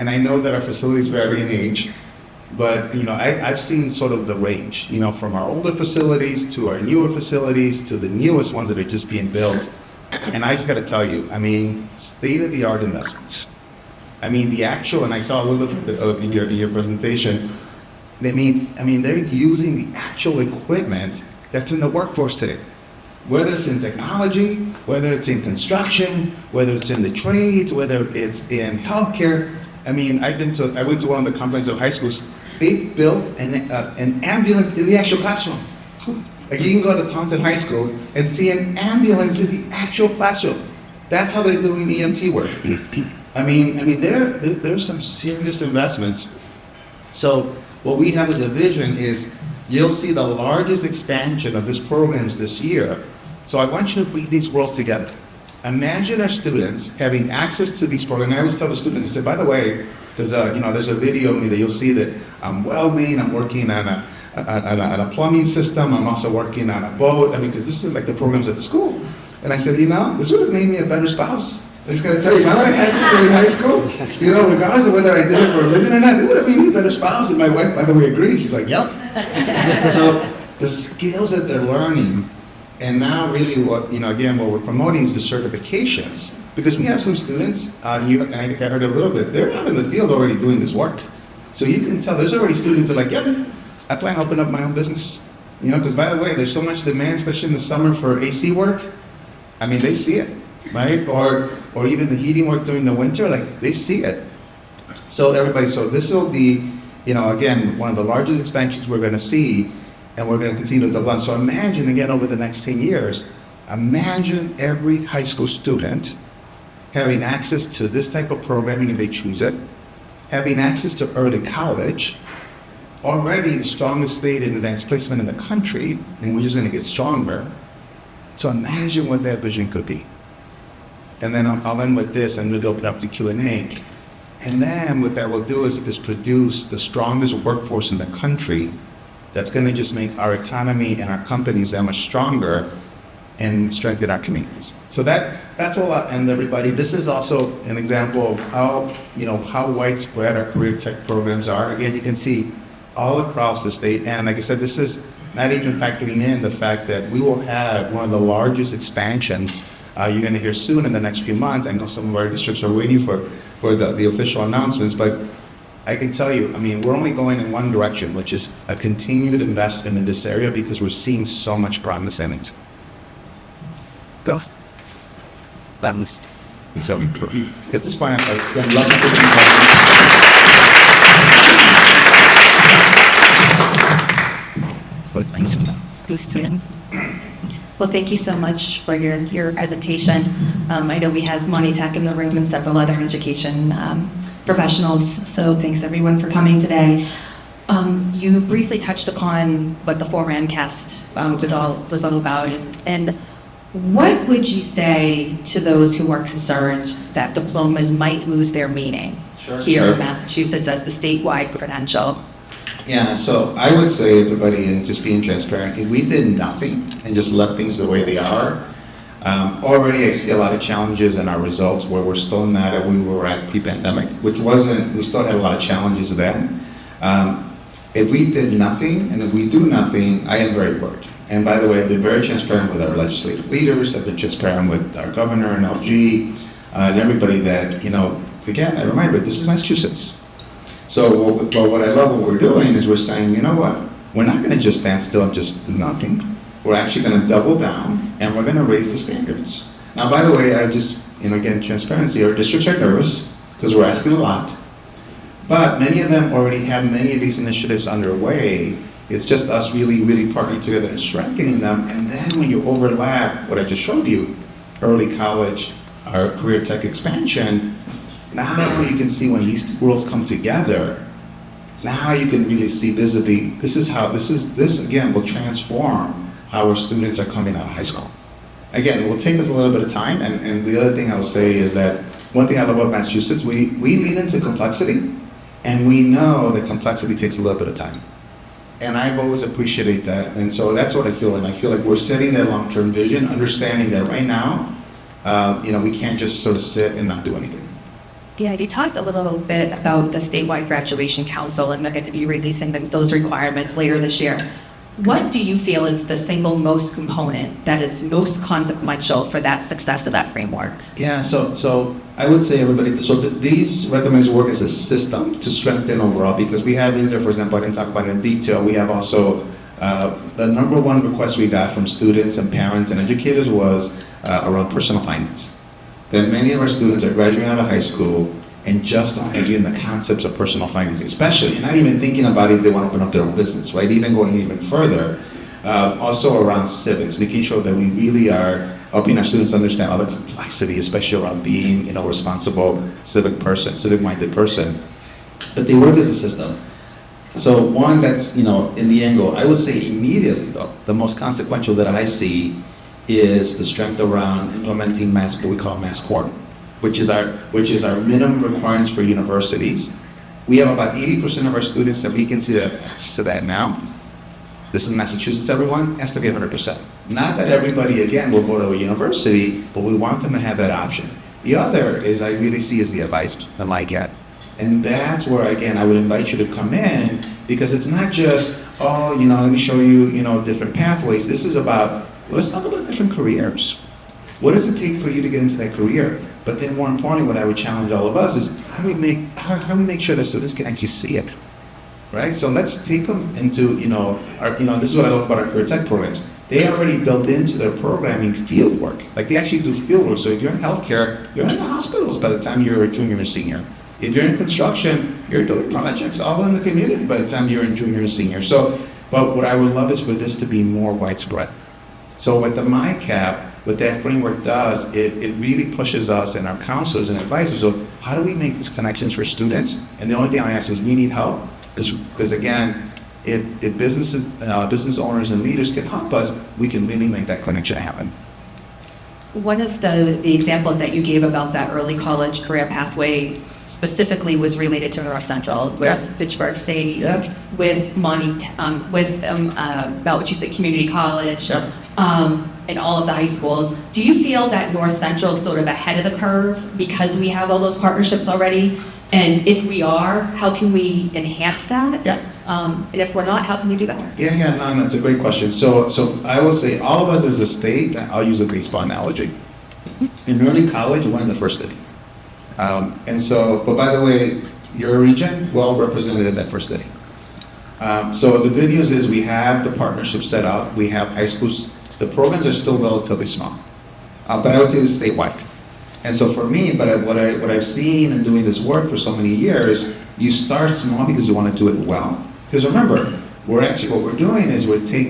I know that our facilities vary in age, but I've seen sort of the range, from our older facilities to our newer facilities to the newest ones that are just being built. And I just got to tell you, state-of-the-art investments. The actual, and I saw a little bit of in your presentation. They're using the actual equipment that's in the workforce today. Whether it's in technology, whether it's in construction, whether it's in the trades, whether it's in healthcare. I went to one of the comprehensive high schools. They built an ambulance in the actual classroom. Like you can go to Taunton High School and see an ambulance in the actual classroom. That's how they're doing EMT work. There's some serious investments. So what we have as a vision is you'll see the largest expansion of these programs this year. So I want you to bring these worlds together. Imagine our students having access to these programs. And I always tell the students, I say, by the way, because there's a video of me that you'll see that I'm welding, I'm working on a plumbing system, I'm also working on a boat. Because this is like the programs at the school. And I said, this would have made me a better spouse. I just got to tell you, now that I had this during high school, regardless of whether I did it for a living or not, it would have made me a better spouse. And my wife, by the way, agrees. She's like, yep. So the skills that they're learning, and now really what we're promoting is the certifications. Because we have some students, and I think I heard a little bit, they're out in the field already doing this work. So you can tell there's already students that are like, yep, I plan to open up my own business. Because by the way, there's so much demand, especially in the summer for AC work. They see it. Right? Or even the heating work during the winter, they see it. So this will be, again, one of the largest expansions we're going to see, and we're going to continue to double down. So imagine, again, over the next 10 years, imagine every high school student having access to this type of programming if they choose it, having access to early college, already the strongest state in advanced placement in the country, and we're just going to get stronger. So imagine what that vision could be. And then I'll end with this and we'll open up to Q&A. And then what that will do is produce the strongest workforce in the country that's going to just make our economy and our companies that much stronger and strengthen our communities. So that's all I'll end, everybody. This is also an example of how widespread our career tech programs are. Again, you can see all across the state. And like I said, this is not even factoring in the fact that we will have one of the largest expansions you're going to hear soon in the next few months. I know some of our districts are waiting for the official announcements, but I can tell you, I mean, we're only going in one direction, which is a continued investment in this area because we're seeing so much promise in it. Go. That was so important. At this point, I'd love to take some questions. But thanks. Who's to Well, thank you so much for your presentation. I know we have Monty Tech in the room and several other education professionals, so thanks everyone for coming today. You briefly touched upon what the former MCAST was all about, and what would you say to those who are concerned that diplomas might lose their meaning here in Massachusetts as the statewide credential? Yeah, so I would say, everybody, and just being transparent, if we did nothing and just left things the way they are, already I see a lot of challenges in our results where we're still not at where we were at pre-pandemic, we still had a lot of challenges then. If we did nothing, and if we do nothing, I am very worried. And by the way, I've been very transparent with our legislative leaders, I've been transparent with our governor and LG, and everybody that, again, I remind you, this is Massachusetts. So what I love what we're doing is we're saying, you know what, we're not going to just stand still and just do nothing. We're actually going to double down and we're going to raise the standards. Now, by the way, I just, again, transparency, our districts are nervous because we're asking a lot. But many of them already have many of these initiatives underway. It's just us really, really partnering together and strengthening them. And then when you overlap what I just showed you, early college, our career tech expansion, now you can see when these worlds come together, now you can really see visibly, this again will transform how our students are coming out of high school. Again, it will take us a little bit of time, and the other thing I'll say is that one thing I love about Massachusetts, we lean into complexity, and we know that complexity takes a little bit of time. And I've always appreciated that, and so that's what I feel, and I feel like we're setting that long-term vision, understanding that right now, we can't just sort of sit and not do anything. Yeah, you talked a little bit about the statewide graduation council, and they're going to be releasing those requirements later this year. What do you feel is the single most component that is most consequential for that success of that framework? Yeah, so I would say, everybody, these recommendations work as a system to strengthen overall, because we have in there, for example, I didn't talk about it in detail, we have also the number one request we got from students and parents and educators was around personal finance. That many of our students are graduating out of high school and just not getting the concepts of personal finance, especially, not even thinking about if they want to open up their own business, right? Even going even further, also around civics, making sure that we really are helping our students understand all the complexity, especially around being, responsible civic-minded person. But they work as a system. So one that's, in the angle, I would say immediately though, the most consequential that I see is the strength around implementing what we call Mass Core, which is our minimum requirements for universities. We have about 80% of our students that we consider access to that now. This is Massachusetts, everyone, has to be 100%. Not that everybody, again, will go to a university, but we want them to have that option. The other is, I really see, is the advice that I get. And that's where, again, I would invite you to come in, because it's not just, let me show you, different pathways. This is about, let's talk about different careers. What does it take for you to get into that career? But then more importantly, what I would challenge all of us is, how do we make sure that students can actually see it? Right? So let's take them into, this is what I love about our career tech programs. They already built into their programming field work. Like, they actually do field work. So if you're in healthcare, you're in the hospitals by the time you're a junior or senior. If you're in construction, you're doing projects all in the community by the time you're in junior or senior. But what I would love is for this to be more widespread. So with the MyCap, what that framework does, it really pushes us and our counselors and advisors of how do we make these connections for students? And the only thing I ask is, we need help, because again, if business owners and leaders can help us, we can really make that connection happen. One of the examples that you gave about that early college career pathway specifically was related to North Central, Yeah. with Fitchburg State, Yeah. with about what you said, community college, Yep. and all of the high schools. Do you feel that North Central is sort of ahead of the curve because we have all those partnerships already? And if we are, how can we enhance that? Yeah. And if we're not, how can we do better? Yeah, no, it's a great question. So I will say, all of us as a state, I'll use a baseball analogy. In early college, we're in the first inning. But by the way, your region, well represented in that first inning. So the good news is we have the partnership set up. We have high schools. The programs are still relatively small, but I would say it's statewide. And so for me, what I've seen in doing this work for so many years, you start small because you want to do it well. Because remember, what we're doing is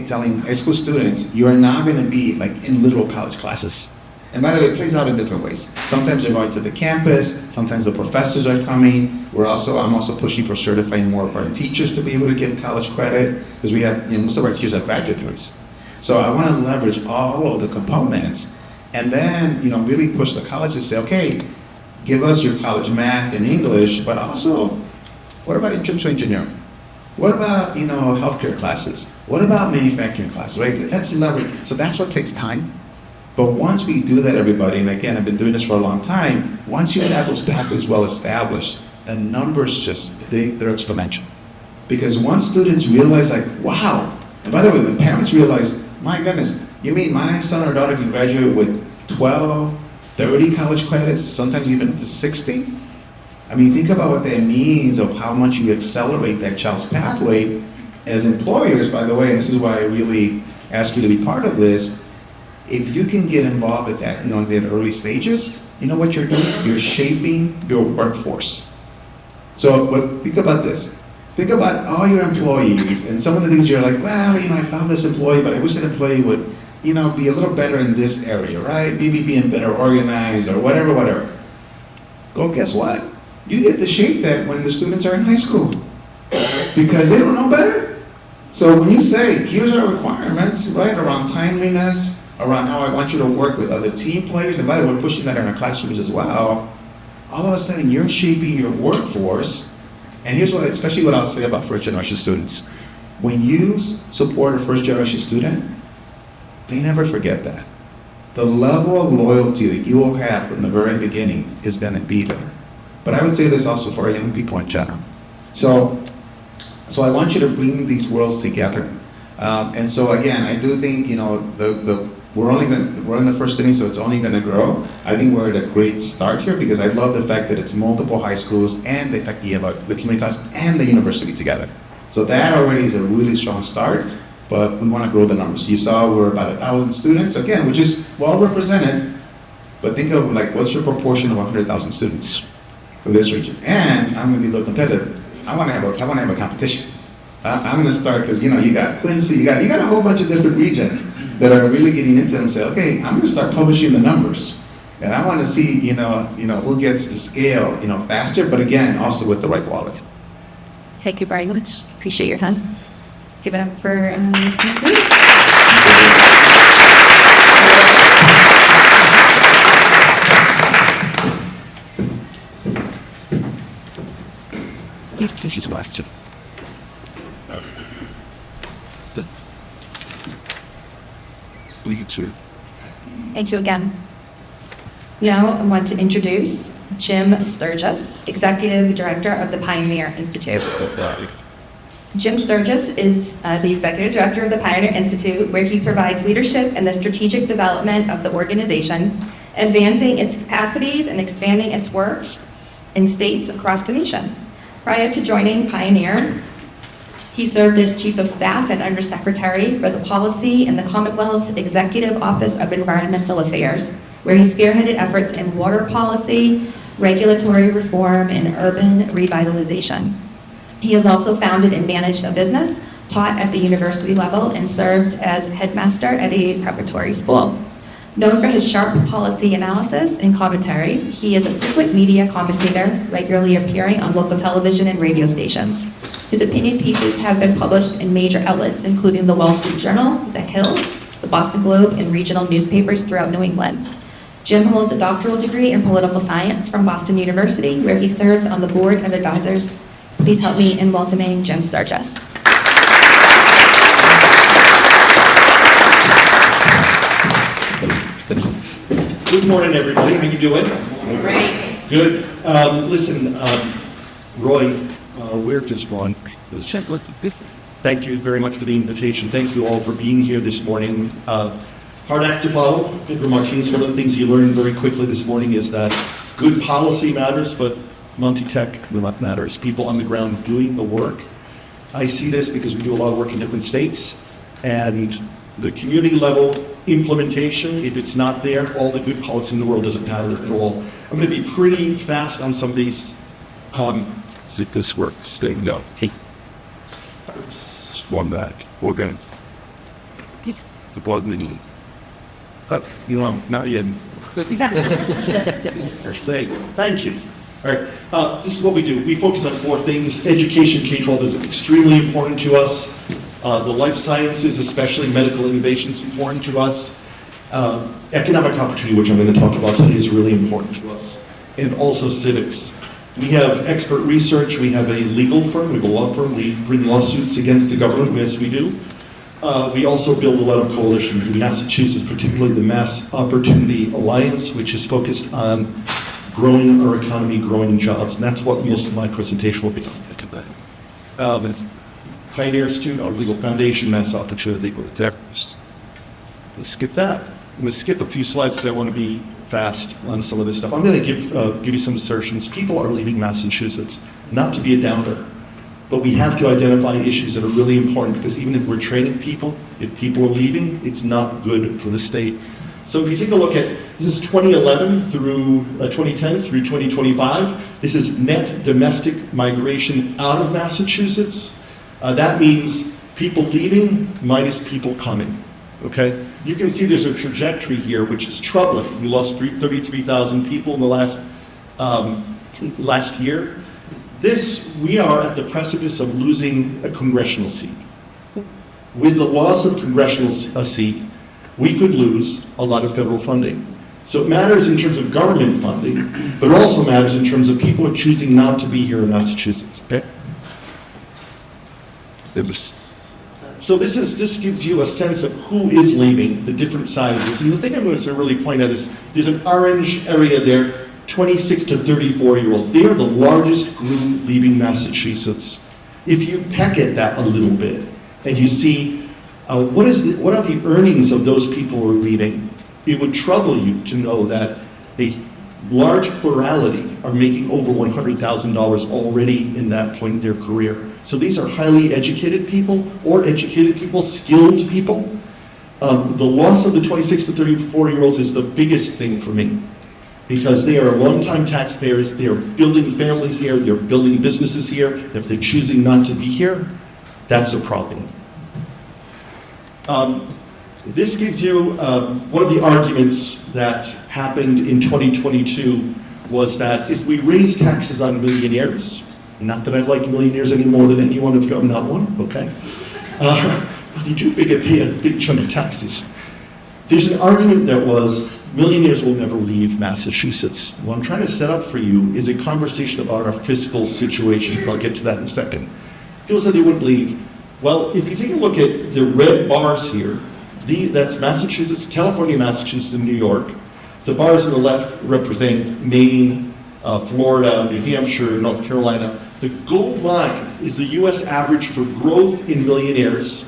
telling high school students, you are not going to be like in literal college classes. And by the way, it plays out in different ways. Sometimes you're going to the campus, sometimes the professors are coming. I'm also pushing for certifying more of our teachers to be able to give college credit, because we have, most of our teachers have graduate degrees. So I want to leverage all of the components, and then, really push the college to say, okay, give us your college math and English, but also, what about industrial engineering? What about, healthcare classes? What about manufacturing classes, right? Let's leverage. So that's what takes time. But once we do that, everybody, and again, I've been doing this for a long time, once you have those pathways well established, the numbers they're exponential. Because once students realize, like, wow, and by the way, when parents realize, my goodness, you mean my son or daughter can graduate with 12, 30 college credits, sometimes even up to 60? I mean, think about what that means of how much you accelerate that child's pathway. As employers, by the way, and this is why I really ask you to be part of this, if you can get involved at that, in the early stages, you know what you're doing? You're shaping your workforce. So think about this. Think about all your employees and some of the things you're like, well, I love this employee, but I wish that employee would, be a little better in this area, right? Maybe being better organized or whatever. Well, guess what? You get to shape that when the students are in high school, because they don't know better. So when you say, here's our requirements, right, around timeliness, around how I want you to work with other team players, and by the way, we're pushing that in our classrooms as well, all of a sudden you're shaping your workforce. And here's especially what I'll say about first generation students. When you support a first generation student, they never forget that. The level of loyalty that you will have from the very beginning is going to be there. But I would say this also for our young people in general. So I want you to bring these worlds together. And so again, I do think, we're in the first inning, so it's only going to grow. I think we're at a great start here, because I love the fact that it's multiple high schools and the fact that you have the community college and the university together. So that already is a really strong start, but we want to grow the numbers. You saw we're about 1,000 students, again, which is well represented, but think of what's your proportion of 100,000 students for this region? And I'm going to be a little competitive. I want to have a competition. I'm going to start, because you got Quincy, you got a whole bunch of different regions that are really getting into it and say, okay, I'm going to start publishing the numbers, and I want to see who gets the scale faster, but again, also with the right quality. Thank you very much. Appreciate your time. Give it up for Ms. McCready. She's question. Thank you again. Now I want to introduce Jim Stergios, Executive Director of the Pioneer Institute. Jim Stergios is the Executive Director of the Pioneer Institute, where he provides leadership in the strategic development of the organization, advancing its capacities and expanding its work in states across the nation. Prior to joining Pioneer, he served as Chief of Staff and Undersecretary for the Policy in the Commonwealth's Executive Office of Environmental Affairs, where he spearheaded efforts in water policy, regulatory reform, and urban revitalization. He has also founded and managed a business, taught at the university level, and served as headmaster at a preparatory school. Known for his sharp policy analysis and commentary, he is a frequent media commentator, regularly appearing on local television and radio stations. His opinion pieces have been published in major outlets, including the Wall Street Journal, The Hill, the Boston Globe, and regional newspapers throughout New England. Jim holds a doctoral degree in political science from Boston University, where he serves on the board of advisors. Please help me in welcoming Jim Stergios. Good morning, everybody. How you doing? Great. Good. Listen, Roy, we're just going. Thank you very much for the invitation. Thank you all for being here this morning. Hard act to follow. Pedro Martinez, one of the things you learned very quickly this morning is that good policy matters, but Monty Tech will not matter. It's people on the ground doing the work. I see this because we do a lot of work in different states, and the community level implementation, if it's not there, all the good policy in the world doesn't matter at all. I'm going to be pretty fast on some of these. If this works, stay no. One that we're going to the blood meeting. Not yet. Thank you. All right, this is what we do. We focus on 4 things. Education, K-12 is extremely important to us. The life sciences, especially medical innovation, is important to us. Economic opportunity, which I'm going to talk about today, is really important to us. And also civics. We have expert research. We have a legal firm. We have a law firm. We bring lawsuits against the government. Yes, we do. We also build a lot of coalitions. In Massachusetts, particularly the Mass Opportunity Alliance, which is focused on growing our economy, growing jobs. And that's what most of my presentation will be on. Pioneer Student, our legal foundation, Mass Opportunity. Let's skip that. I'm going to skip a few slides because I want to be fast on some of this stuff. I'm going to give you some assertions. People are leaving Massachusetts, not to be a downer, but we have to identify issues that are really important, because even if we're training people, if people are leaving, it's not good for the state. So if you take a look at, this is 2011 through 2010 through 2025. This is net domestic migration out of Massachusetts. That means people leaving minus people coming, okay? You can see there's a trajectory here which is troubling. We lost 33,000 people in the last year. We are at the precipice of losing a congressional seat. With the loss of congressional seat, we could lose a lot of federal funding. So it matters in terms of government funding, but it also matters in terms of people who are choosing not to be here in Massachusetts, okay? So this gives you a sense of who is leaving, the different sizes. And the thing I'm going to really point out is there's an orange area there, 26 to 34-year-olds. They are the largest group leaving Massachusetts. If you peck at that a little bit and you see what are the earnings of those people who are leaving, it would trouble you to know that a large plurality are making over $100,000 already in that point in their career. So these are highly educated people, or educated people, skilled people. The loss of the 26 to 34-year-olds is the biggest thing for me, because they are longtime taxpayers. They are building families here. They're building businesses here. If they're choosing not to be here, that's a problem. This gives you one of the arguments that happened in 2022 was that if we raise taxes on millionaires, not that I like millionaires any more than anyone of you, I'm not one, okay? But they do pay a big chunk of taxes. There's an argument that was millionaires will never leave Massachusetts. What I'm trying to set up for you is a conversation about our fiscal situation. I'll get to that in a second. People said they wouldn't leave. Well, if you take a look at the red bars here, that's Massachusetts, California, Massachusetts, and New York. The bars on the left represent Maine, Florida, New Hampshire, North Carolina. The gold line is the U.S. average for growth in millionaires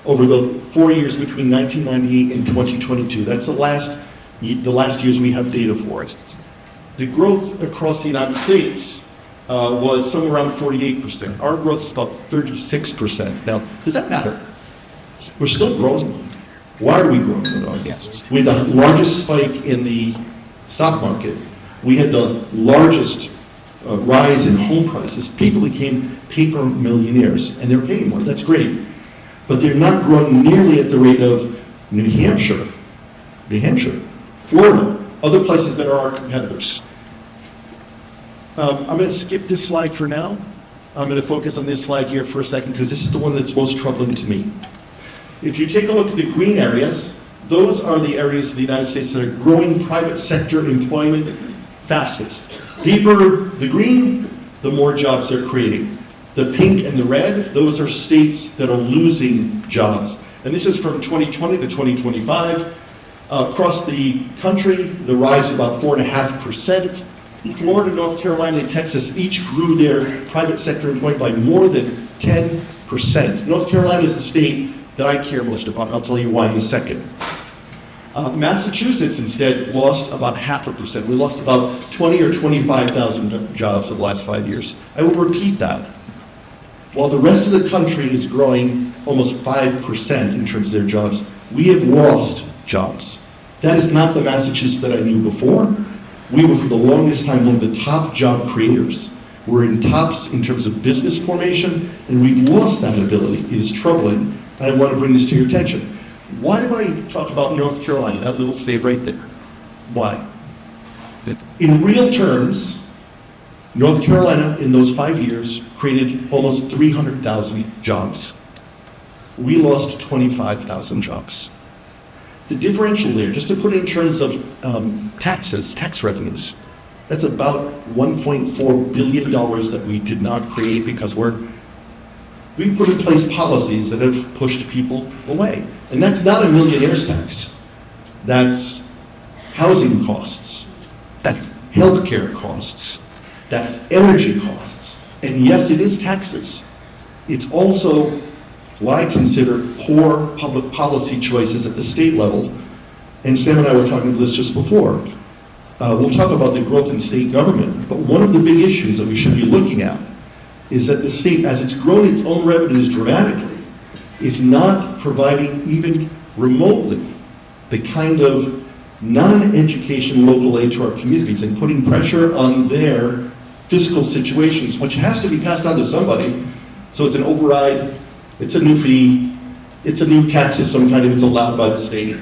over the 4 years between 1998 and 2022. That's the last years we have data for it. The growth across the United States was somewhere around 48%. Our growth is about 36%. Now, does that matter? We're still growing. Why are we growing? We had the largest spike in the stock market. We had the largest rise in home prices. People became paper millionaires, and they're paying more. That's great. But they're not growing nearly at the rate of New Hampshire, Florida, other places that are our competitors. I'm going to skip this slide for now. I'm going to focus on this slide here for a second because this is the one that's most troubling to me. If you take a look at the green areas, those are the areas of the United States that are growing private sector employment fastest. Deeper the green, the more jobs they're creating. The pink and the red, those are states that are losing jobs. And this is from 2020 to 2025. Across the country, the rise is about 4.5%. Florida, North Carolina, and Texas each grew their private sector employment by more than 10%. North Carolina is the state that I care most about. I'll tell you why in a second. Massachusetts instead lost about 0.5%. We lost about 20 or 25,000 jobs over the last 5 years. I will repeat that. While the rest of the country is growing almost 5% in terms of their jobs, we have lost jobs. That is not the Massachusetts that I knew before. We were for the longest time one of the top job creators. We're in tops in terms of business formation, and we've lost that ability. It is troubling, and I want to bring this to your attention. Why do I talk about North Carolina, that little state right there? Why? In real terms, North Carolina in those 5 years created almost 300,000 jobs. We lost 25,000 jobs. The differential there, just to put it in terms of taxes, tax revenues, that's about $1.4 billion that we did not create because we put in place policies that have pushed people away. And that's not a millionaire's tax. That's housing costs. That's healthcare costs. That's energy costs. And yes, it is taxes. It's also what I consider poor public policy choices at the state level. And Sam and I were talking about this just before. We'll talk about the growth in state government, but one of the big issues that we should be looking at is that the state, as it's grown its own revenues dramatically, is not providing even remotely the kind of non-education local aid to our communities and putting pressure on their fiscal situations, which has to be passed on to somebody. So it's an override, it's a new fee, it's a new tax of some kind if it's allowed by the state.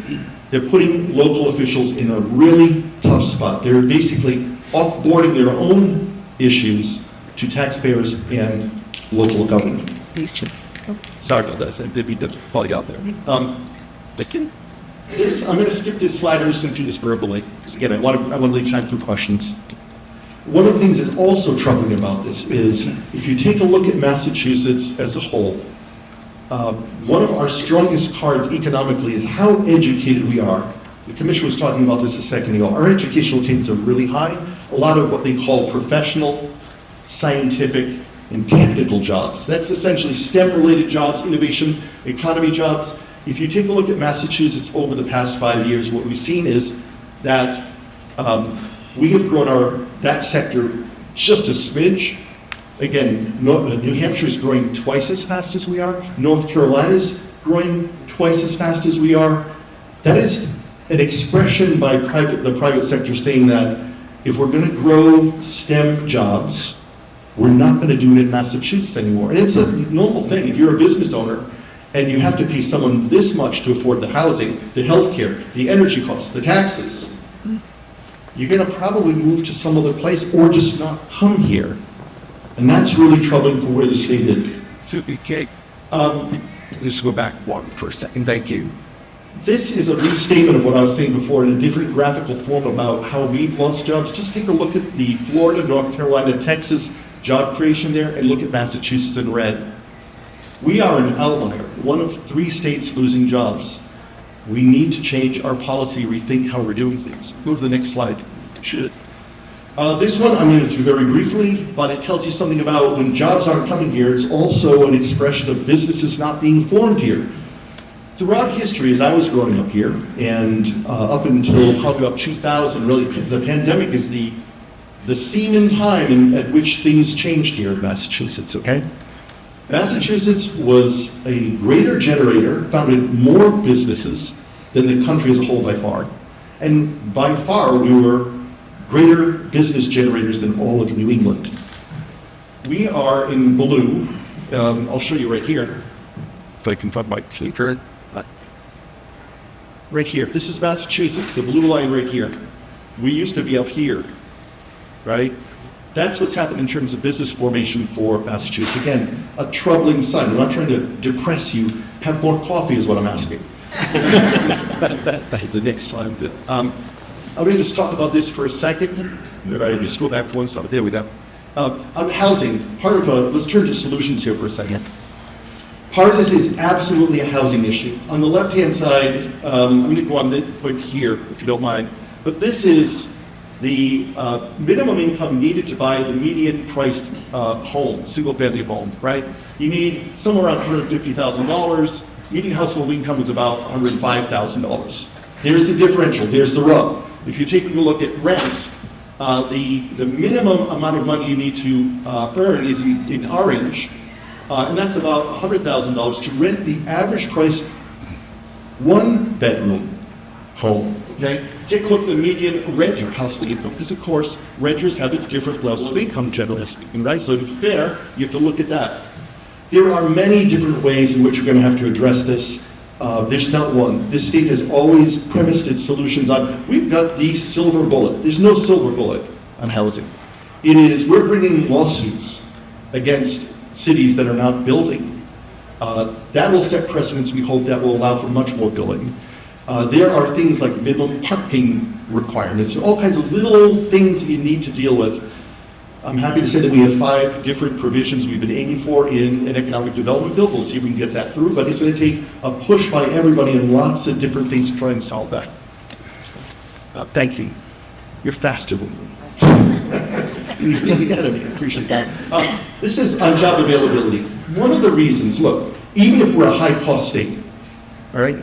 They're putting local officials in a really tough spot. They're basically offboarding their own issues to taxpayers and local government. Sorry about that, I didn't mean to call you out there. I'm going to skip this slide, I'm just going to do this verbally, because again, I want to leave time for questions. One of the things that's also troubling about this is, if you take a look at Massachusetts as a whole, one of our strongest cards economically is how educated we are. The commission was talking about this a second ago. Our educational attainments are really high. A lot of what they call professional, scientific, and technical jobs. That's essentially STEM-related jobs, innovation, economy jobs. If you take a look at Massachusetts over the past 5 years, what we've seen is that we have grown that sector just a smidge. Again, New Hampshire is growing twice as fast as we are. North Carolina is growing twice as fast as we are. That is an expression by the private sector saying that if we're going to grow STEM jobs, we're not going to do it in Massachusetts anymore. And it's a normal thing. If you're a business owner and you have to pay someone this much to afford the housing, the healthcare, the energy costs, the taxes, you're going to probably move to some other place or just not come here. And that's really troubling for where the state is. Okay. Let's go back one for a second. Thank you. This is a restatement of what I was saying before in a different graphical form about how we've lost jobs. Just take a look at the Florida, North Carolina, Texas job creation there and look at Massachusetts in red. We are an outlier, one of 3 states losing jobs. We need to change our policy, rethink how we're doing things. Go to the next slide. Should. This one I'm going to do very briefly, but it tells you something about when jobs aren't coming here, it's also an expression of businesses not being formed here. Throughout history, as I was growing up here, and up until probably about 2000, really, the pandemic is the scene in time at which things changed here in Massachusetts, okay? Massachusetts was a greater generator, founded more businesses than the country as a whole by far. And by far, we were greater business generators than all of New England. We are in blue. I'll show you right here. If I can find my clicker. Right here. This is Massachusetts, the blue line right here. We used to be up here, right? That's what's happened in terms of business formation for Massachusetts. Again, a troubling sign. I'm not trying to depress you. Have more coffee is what I'm asking. The next slide. I'm going to just talk about this for a second. Just go back to one slide. There we go. On housing, let's turn to solutions here for a second. Part of this is absolutely a housing issue. On the left-hand side, I'm going to go on this point here, if you don't mind. But this is the minimum income needed to buy the median priced home, single-family home, right? You need somewhere around $150,000. Median household income is about $105,000. There's the differential. There's the rub. If you take a look at rent, the minimum amount of money you need to earn is in orange, and that's about $100,000 to rent the average price one-bedroom home. Okay, take a look at the median renter household income, because of course renters have its different levels of income, generally speaking, right? So to be fair, you have to look at that. There are many different ways in which you're going to have to address this. There's not one. This state has always premised its solutions on, we've got the silver bullet. There's no silver bullet on housing. We're bringing lawsuits against cities that are not building. That will set precedents, we hope, that will allow for much more building. There are things like minimum parking requirements, all kinds of little things that you need to deal with. I'm happy to say that we have 5 different provisions we've been aiming for in an economic development bill. We'll see if we can get that through, but it's going to take a push by everybody and lots of different things to try and solve that. Thank you. You're faster than me. You're ahead of me. I appreciate that. This is on job availability. One of the reasons, look, even if we're a high-cost state, all right,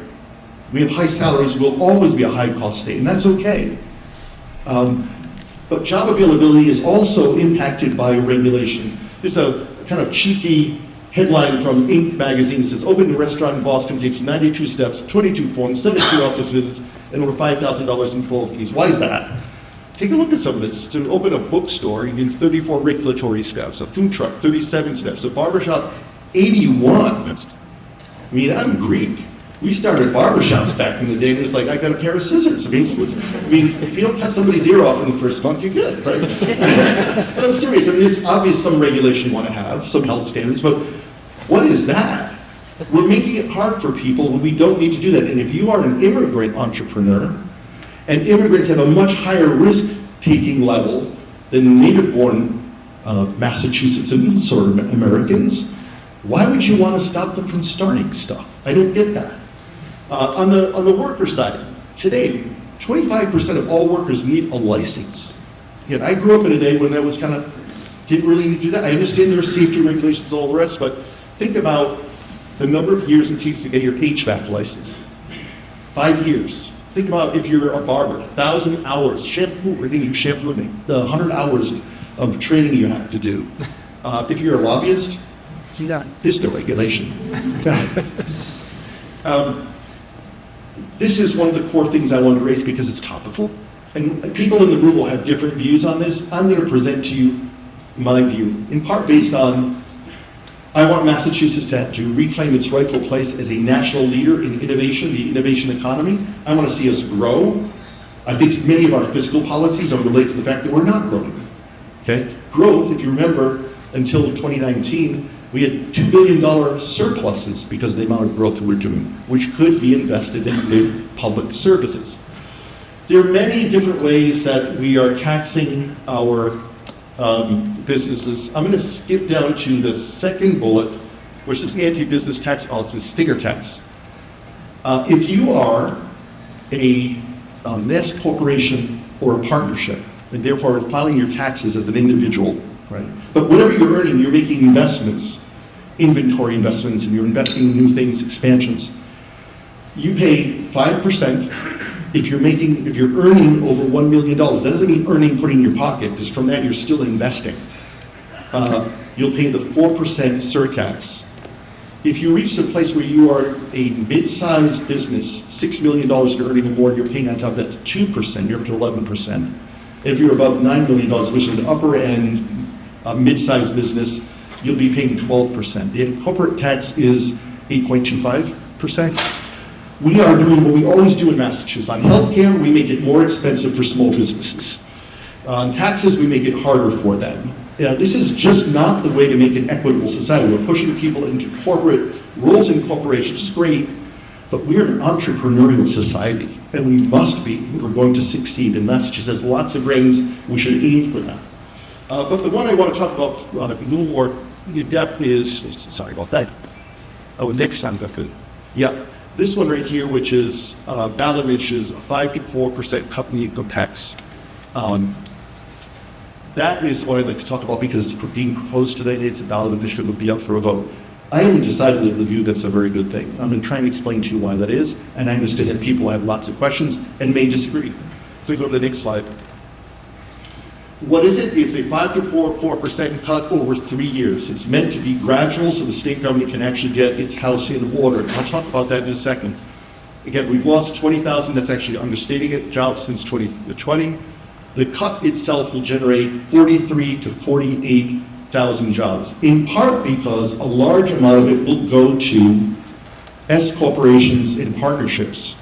we have high salaries, we'll always be a high-cost state, and that's okay. But job availability is also impacted by regulation. There's a kind of cheeky headline from Inc. magazine that says, opening a restaurant in Boston takes 92 steps, 22 forms, 72 office visits, and over $5,000 in toll fees. Why is that? Take a look at some of this. To open a bookstore, you need 34 regulatory steps, a food truck, 37 steps, a barbershop, 81. I mean, I'm Greek. We started barbershops back in the day, and it's like, I got a pair of scissors. I mean, if you don't cut somebody's ear off in the first month, you're good, right? But I'm serious. I mean, there's obvious some regulation you want to have, some health standards, but what is that? We're making it hard for people when we don't need to do that. And if you are an immigrant entrepreneur, and immigrants have a much higher risk-taking level than native-born Massachusettsans or Americans, why would you want to stop them from starting stuff? I don't get that. On the worker side, today, 25% of all workers need a license. Again, I grew up in a day when that was didn't really need to do that. I understand there are safety regulations and all the rest, but think about the number of years it takes to get your HVAC license. 5 years. Think about if you're a barber, 1,000 hours, shampoo, or you shampoo, the 100 hours of training you have to do. If you're a lobbyist, there's no regulation. This is one of the core things I want to raise because it's topical. And people in the room will have different views on this. I'm going to present to you my view, in part based on, I want Massachusetts to reclaim its rightful place as a national leader in innovation, the innovation economy. I want to see us grow. I think many of our fiscal policies are related to the fact that we're not growing. Okay? Growth, if you remember, until 2019, we had $2 billion surpluses because of the amount of growth that we're doing, which could be invested in big public services. There are many different ways that we are taxing our businesses. I'm going to skip down to the second bullet, which is anti-business tax policy, sticker tax. If you are an S corporation or a partnership, and therefore filing your taxes as an individual, right? But whatever you're earning, you're making investments, inventory investments, and you're investing in new things, expansions. You pay 5% if you're earning over $1 million. That doesn't mean earning, putting in your pocket, because from that you're still investing. You'll pay the 4% surtax. If you reach the place where you are a mid-sized business, $6 million you're earning or more, you're paying on top of that 2%, you're up to 11%. And if you're above $9 million, which is an upper end mid-sized business, you'll be paying 12%. The corporate tax is 8.25%. We are doing what we always do in Massachusetts. On healthcare, we make it more expensive for small businesses. On taxes, we make it harder for them. This is just not the way to make an equitable society. We're pushing people into corporate roles in corporations, which is great, but we're an entrepreneurial society, and we must be if we're going to succeed. And Massachusetts has lots of rings. We should aim for that. But the one I want to talk about a little more in depth is, sorry about that. Oh, next time, good. Yeah, this one right here, which is ballot inches, a 5 to 4% company income tax. That is what I'd like to talk about because it's being proposed today. It's a ballot initiative that will be up for a vote. I am decidedly of the view that's a very good thing. I'm going to try and explain to you why that is, and I understand that people have lots of questions and may disagree. So we go to the next slide. What is it? It's a 5 to 4% cut over 3 years. It's meant to be gradual so the state government can actually get its house in order. I'll talk about that in a second. Again, we've lost 20,000, that's actually understating it, jobs since 2020. The cut itself will generate 43 to 48,000 jobs, in part because a large amount of it will go to S corporations and partnerships.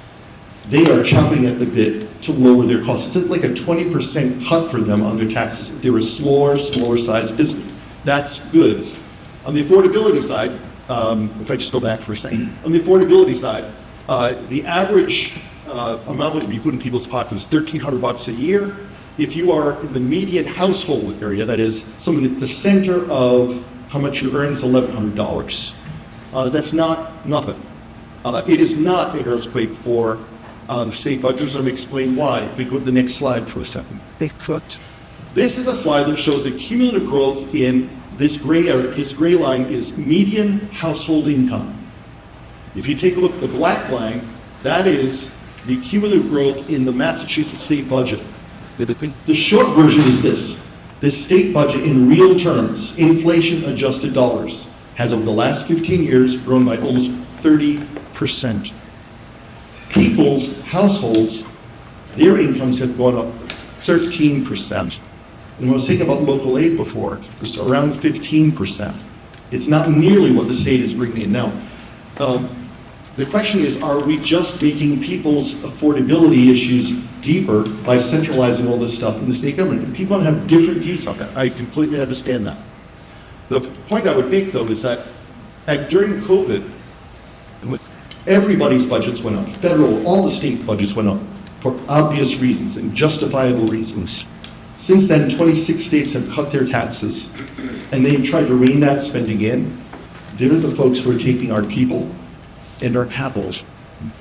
They are chomping at the bit to lower their costs. It's like a 20% cut for them on their taxes if they're a smaller sized business. That's good. On the affordability side, if I just go back for a second, on the affordability side, the average amount that we put in people's pockets is $1,300 a year. If you are in the median household area, that is someone at the center of how much you earn is $1,100. That's not nothing. It is not an earthquake for the state budgets. Let me explain why. If we go to the next slide for a second. This is a slide that shows the cumulative growth in this gray area. This gray line is median household income. If you take a look at the black line, that is the cumulative growth in the Massachusetts state budget. The short version is this. This state budget in real terms, inflation adjusted dollars, has over the last 15 years grown by almost 30%. People's households, their incomes have gone up 13%. And I was thinking about local aid before, it's around 15%. It's not nearly what the state is bringing in now. The question is, are we just making people's affordability issues deeper by centralizing all this stuff in the state government? And people have different views on that. I completely understand that. The point I would make, though, is that during COVID, everybody's budgets went up. Federal, all the state budgets went up for obvious reasons and justifiable reasons. Since then, 26 states have cut their taxes, and they've tried to rein that spending in. They're the folks who are taking our people and our capitals.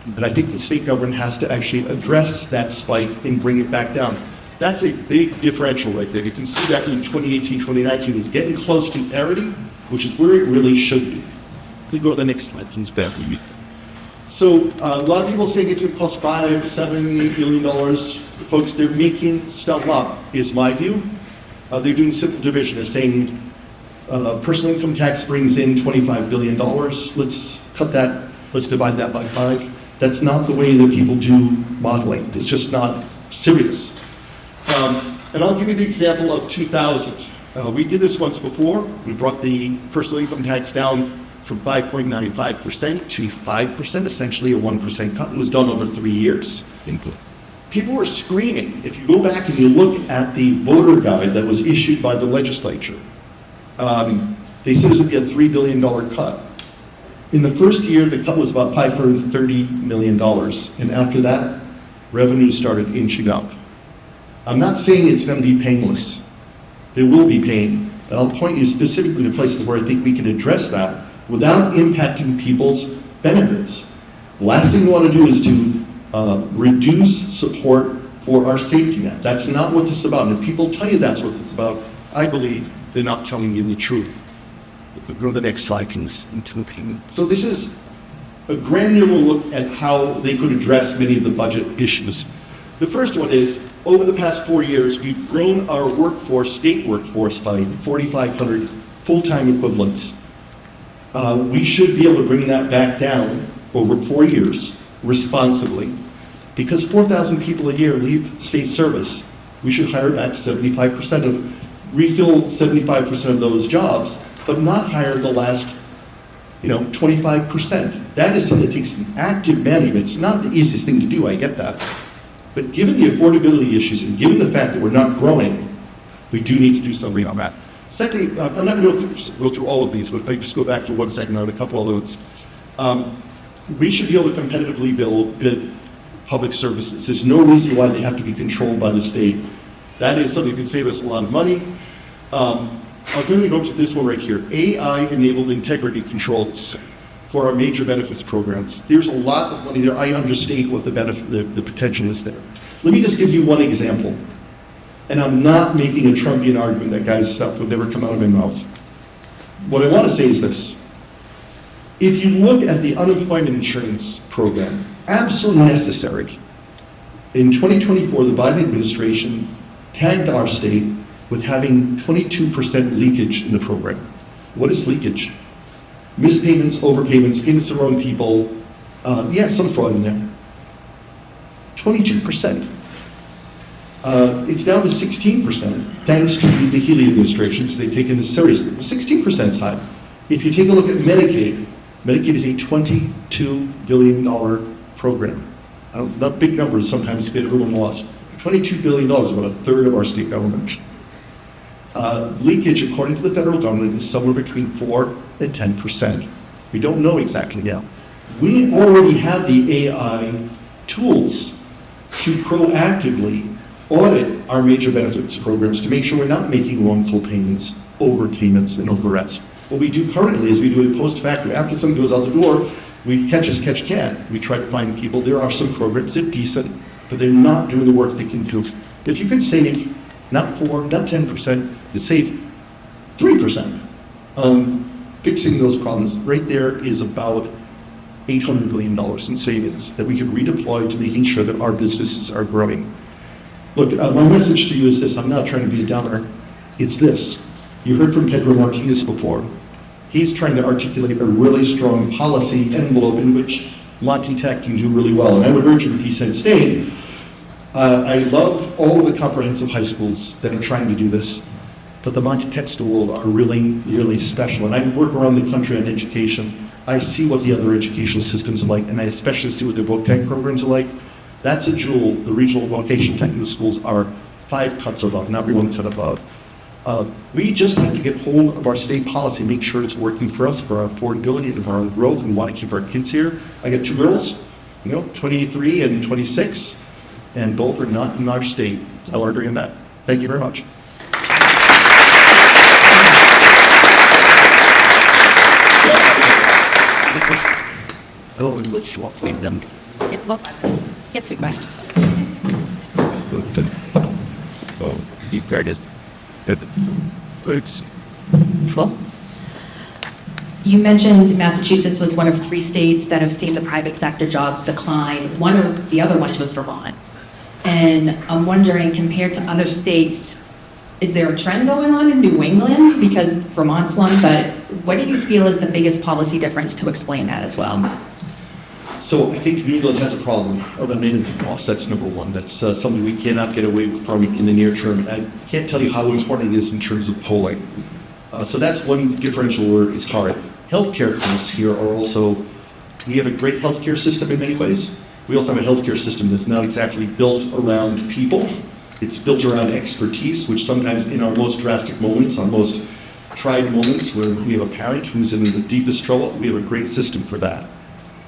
And I think the state government has to actually address that spike and bring it back down. That's a big differential right there. You can see that in 2018, 2019 is getting close to parity, which is where it really should be. Please go to the next slide, please, back with me. So a lot of people saying it's going to cost $5, $7, $8 billion. Folks, they're making stuff up, is my view. They're doing simple division. They're saying personal income tax brings in $25 billion. Let's cut that. Let's divide that by 5. That's not the way that people do modeling. It's just not serious. And I'll give you the example of 2000. We did this once before. We brought the personal income tax down from 5.95% to 5%, essentially a 1% cut. It was done over 3 years. People were screaming. If you go back and you look at the voter guide that was issued by the legislature, they said it would be a $3 billion cut. In the first year, the cut was about $530 million. And after that, revenues started inching up. I'm not saying it's going to be painless. There will be pain. And I'll point you specifically to places where I think we can address that without impacting people's benefits. The last thing we want to do is to reduce support for our safety net. That's not what this is about. And if people tell you that's what this is about, I believe they're not telling you the truth. Go to the next slide, please. So this is a granular look at how they could address many of the budget issues. The first one is, over the past 4 years, we've grown our workforce, state workforce, by 4,500 full-time equivalents. We should be able to bring that back down over 4 years responsibly. Because 4,000 people a year leave state service, we should hire back 75% of, refill 75% of those jobs, but not hire the last, 25%. That is something that takes an active management. It's not the easiest thing to do, I get that. But given the affordability issues and given the fact that we're not growing, we do need to do something on that. Secondly, I'm not going to go through all of these, but if I just go back for 1 second on a couple of those. We should be able to competitively bid public services. There's no reason why they have to be controlled by the state. That is something that can save us a lot of money. I'm going to go to this one right here, AI-enabled integrity controls for our major benefits programs. There's a lot of money there. I understate what the benefit, the potential is there. Let me just give you one example. And I'm not making a Trumpian argument. That guy's stuff would never come out of my mouth. What I want to say is this. If you look at the unemployment insurance program, absolutely necessary. In 2024, the Biden administration tagged our state with having 22% leakage in the program. What is leakage? Mispayments, overpayments, payments to the wrong people. Some fraud in there. 22%. It's down to 16%, thanks to the Healy administration, because they've taken this seriously. 16% is high. If you take a look at Medicaid, Medicaid is a $22 billion program. Not big numbers sometimes get everyone lost. $22 billion is about a third of our state government. Leakage, according to the federal government, is somewhere between 4 and 10%. We don't know exactly yet. We already have the AI tools to proactively audit our major benefits programs to make sure we're not making wrongful payments, overpayments, and overruns. What we do currently is we do a post facto. After someone goes out the door, we catch can. We try to find people. There are some programs that are decent, but they're not doing the work they can do. If you can save not 4, not 10%, to save 3%, fixing those problems, right there is about $800 billion in savings that we can redeploy to making sure that our businesses are growing. Look, my message to you is this. I'm not trying to be a downer. It's this. You heard from Pedro Martinez before. He's trying to articulate a really strong policy envelope in which Monty Tech can do really well. And I would urge him, if he said stay, I love all of the comprehensive high schools that are trying to do this, but the Monty Tech schools are really, really special. And I work around the country on education. I see what the other educational systems are like, and I especially see what their voc tech programs are like. That's a jewel. The regional vocational technical schools are 5 cuts above, not 1 cut above. We just have to get hold of our state policy, make sure it's working for us, for our affordability and for our growth, and want to keep our kids here. I got 2 girls, 23 and 26, and both are not in our state. I'll agree on that. Thank you very much. Let's walk them. Yes, it must. You heard it. It's well. You mentioned Massachusetts was one of 3 states that have seen the private sector jobs decline. One of the other ones was Vermont. And I'm wondering, compared to other states, is there a trend going on in New England? Because Vermont's one, but what do you feel is the biggest policy difference to explain that as well? So I think New England has a problem of energy costs. That's number one. That's something we cannot get away from in the near term. I can't tell you how important it is in terms of polling. So that's one differential where it's hard. Healthcare costs here are also, we have a great healthcare system in many ways. We also have a healthcare system that's not exactly built around people. It's built around expertise, which sometimes in our most drastic moments, our most tried moments where we have a parent who's in the deepest trouble, we have a great system for that.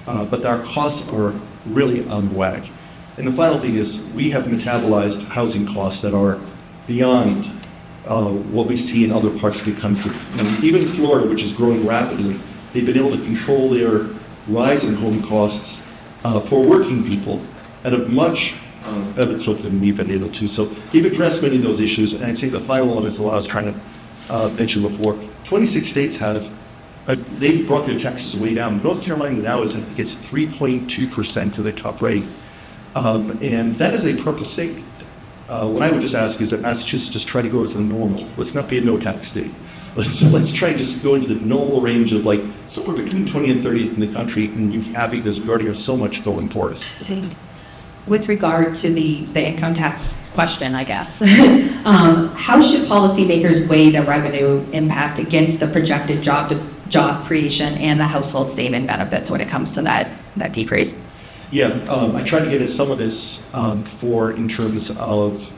But our costs are really on whack. And the final thing is we have metabolized housing costs that are beyond what we see in other parts of the country. And even Florida, which is growing rapidly, they've been able to control their rise in home costs for working people at a much better clip than we've been able to. So they've addressed many of those issues. And I'd say the final one is what I was trying to mention before. 26 states have they've brought their taxes way down. North Carolina now is, I think it's 3.2% to their top rate. And that is a purple state. What I would just ask is that Massachusetts just try to go to the normal. Let's not be a no-tax state. Let's try to just go into the normal range of like somewhere between 20 and 30th in the country and be happy because we already have so much going for us. With regard to the income tax question, I guess, how should policymakers weigh the revenue impact against the projected job creation and the household saving benefits when it comes to that decrease? Yeah, I tried to get at some of this for in terms of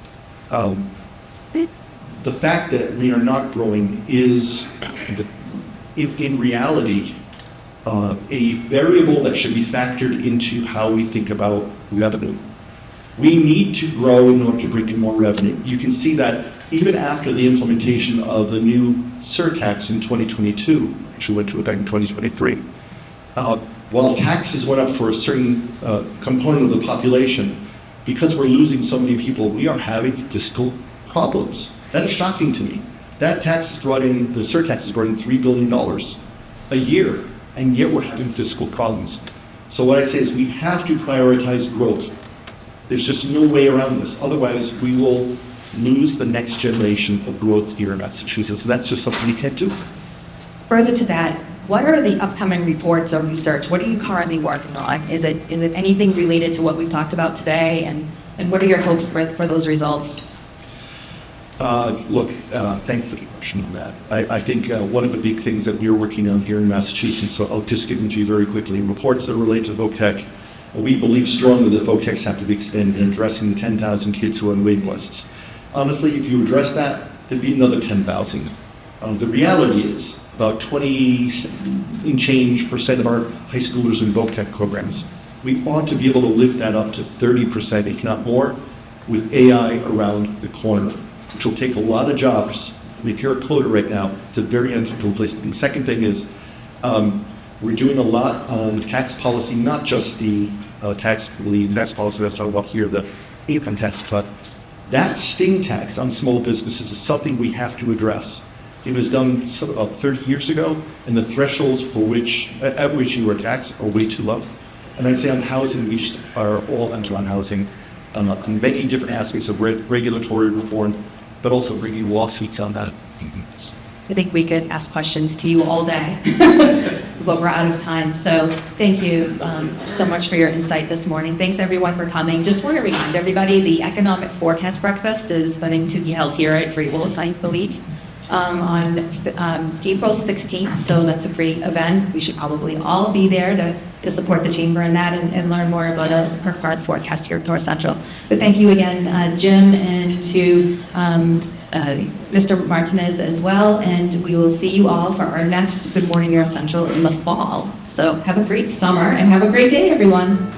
the fact that we are not growing is, in reality, a variable that should be factored into how we think about revenue. We need to grow in order to bring in more revenue. You can see that even after the implementation of the new surtax in 2022, actually went to effect in 2023, while taxes went up for a certain component of the population, because we're losing so many people, we are having fiscal problems. That is shocking to me. That tax has brought in, the surtax has brought in $3 billion a year, and yet we're having fiscal problems. So what I say is we have to prioritize growth. There's just no way around this. Otherwise, we will lose the next generation of growth here in Massachusetts. That's just something you can't do. Further to that, what are the upcoming reports or research? What are you currently working on? Is it anything related to what we've talked about today? And what are your hopes for those results? Look, thank you for the question on that. I think one of the big things that we're working on here in Massachusetts, so I'll just give them to you very quickly, reports that relate to VOTEC. We believe strongly that VOTECs have to be extended in addressing the 10,000 kids who are on waiting lists. Honestly, if you address that, there'd be another 10,000. The reality is about 20 and change percent of our high schoolers in VOTEC programs. We ought to be able to lift that up to 30%, if not more, with AI around the corner, which will take a lot of jobs. I mean, if you're a coder right now, it's a very uncomfortable place. And the second thing is, we're doing a lot on tax policy, not just the tax policy that's talking about here, the income tax cut. That sting tax on small businesses is something we have to address. It was done about 30 years ago, and the thresholds at which you were taxed are way too low. And I'd say on housing, we are all into on housing, on many different aspects of regulatory reform, but also bringing lawsuits on that. I think we could ask questions to you all day, but we're out of time. So thank you so much for your insight this morning. Thanks everyone for coming. Just want to remind everybody, the Economic Forecast Breakfast is going to be held here at Free Willis, I believe, on April 16th. So that's a great event. We should probably all be there to support the chamber in that and learn more about our current forecast here at North Central. But thank you again, Jim, and to Mr. Martinez as well, and we will see you all for our next Good Morning North Central in the fall. So have a great summer and have a great day, everyone.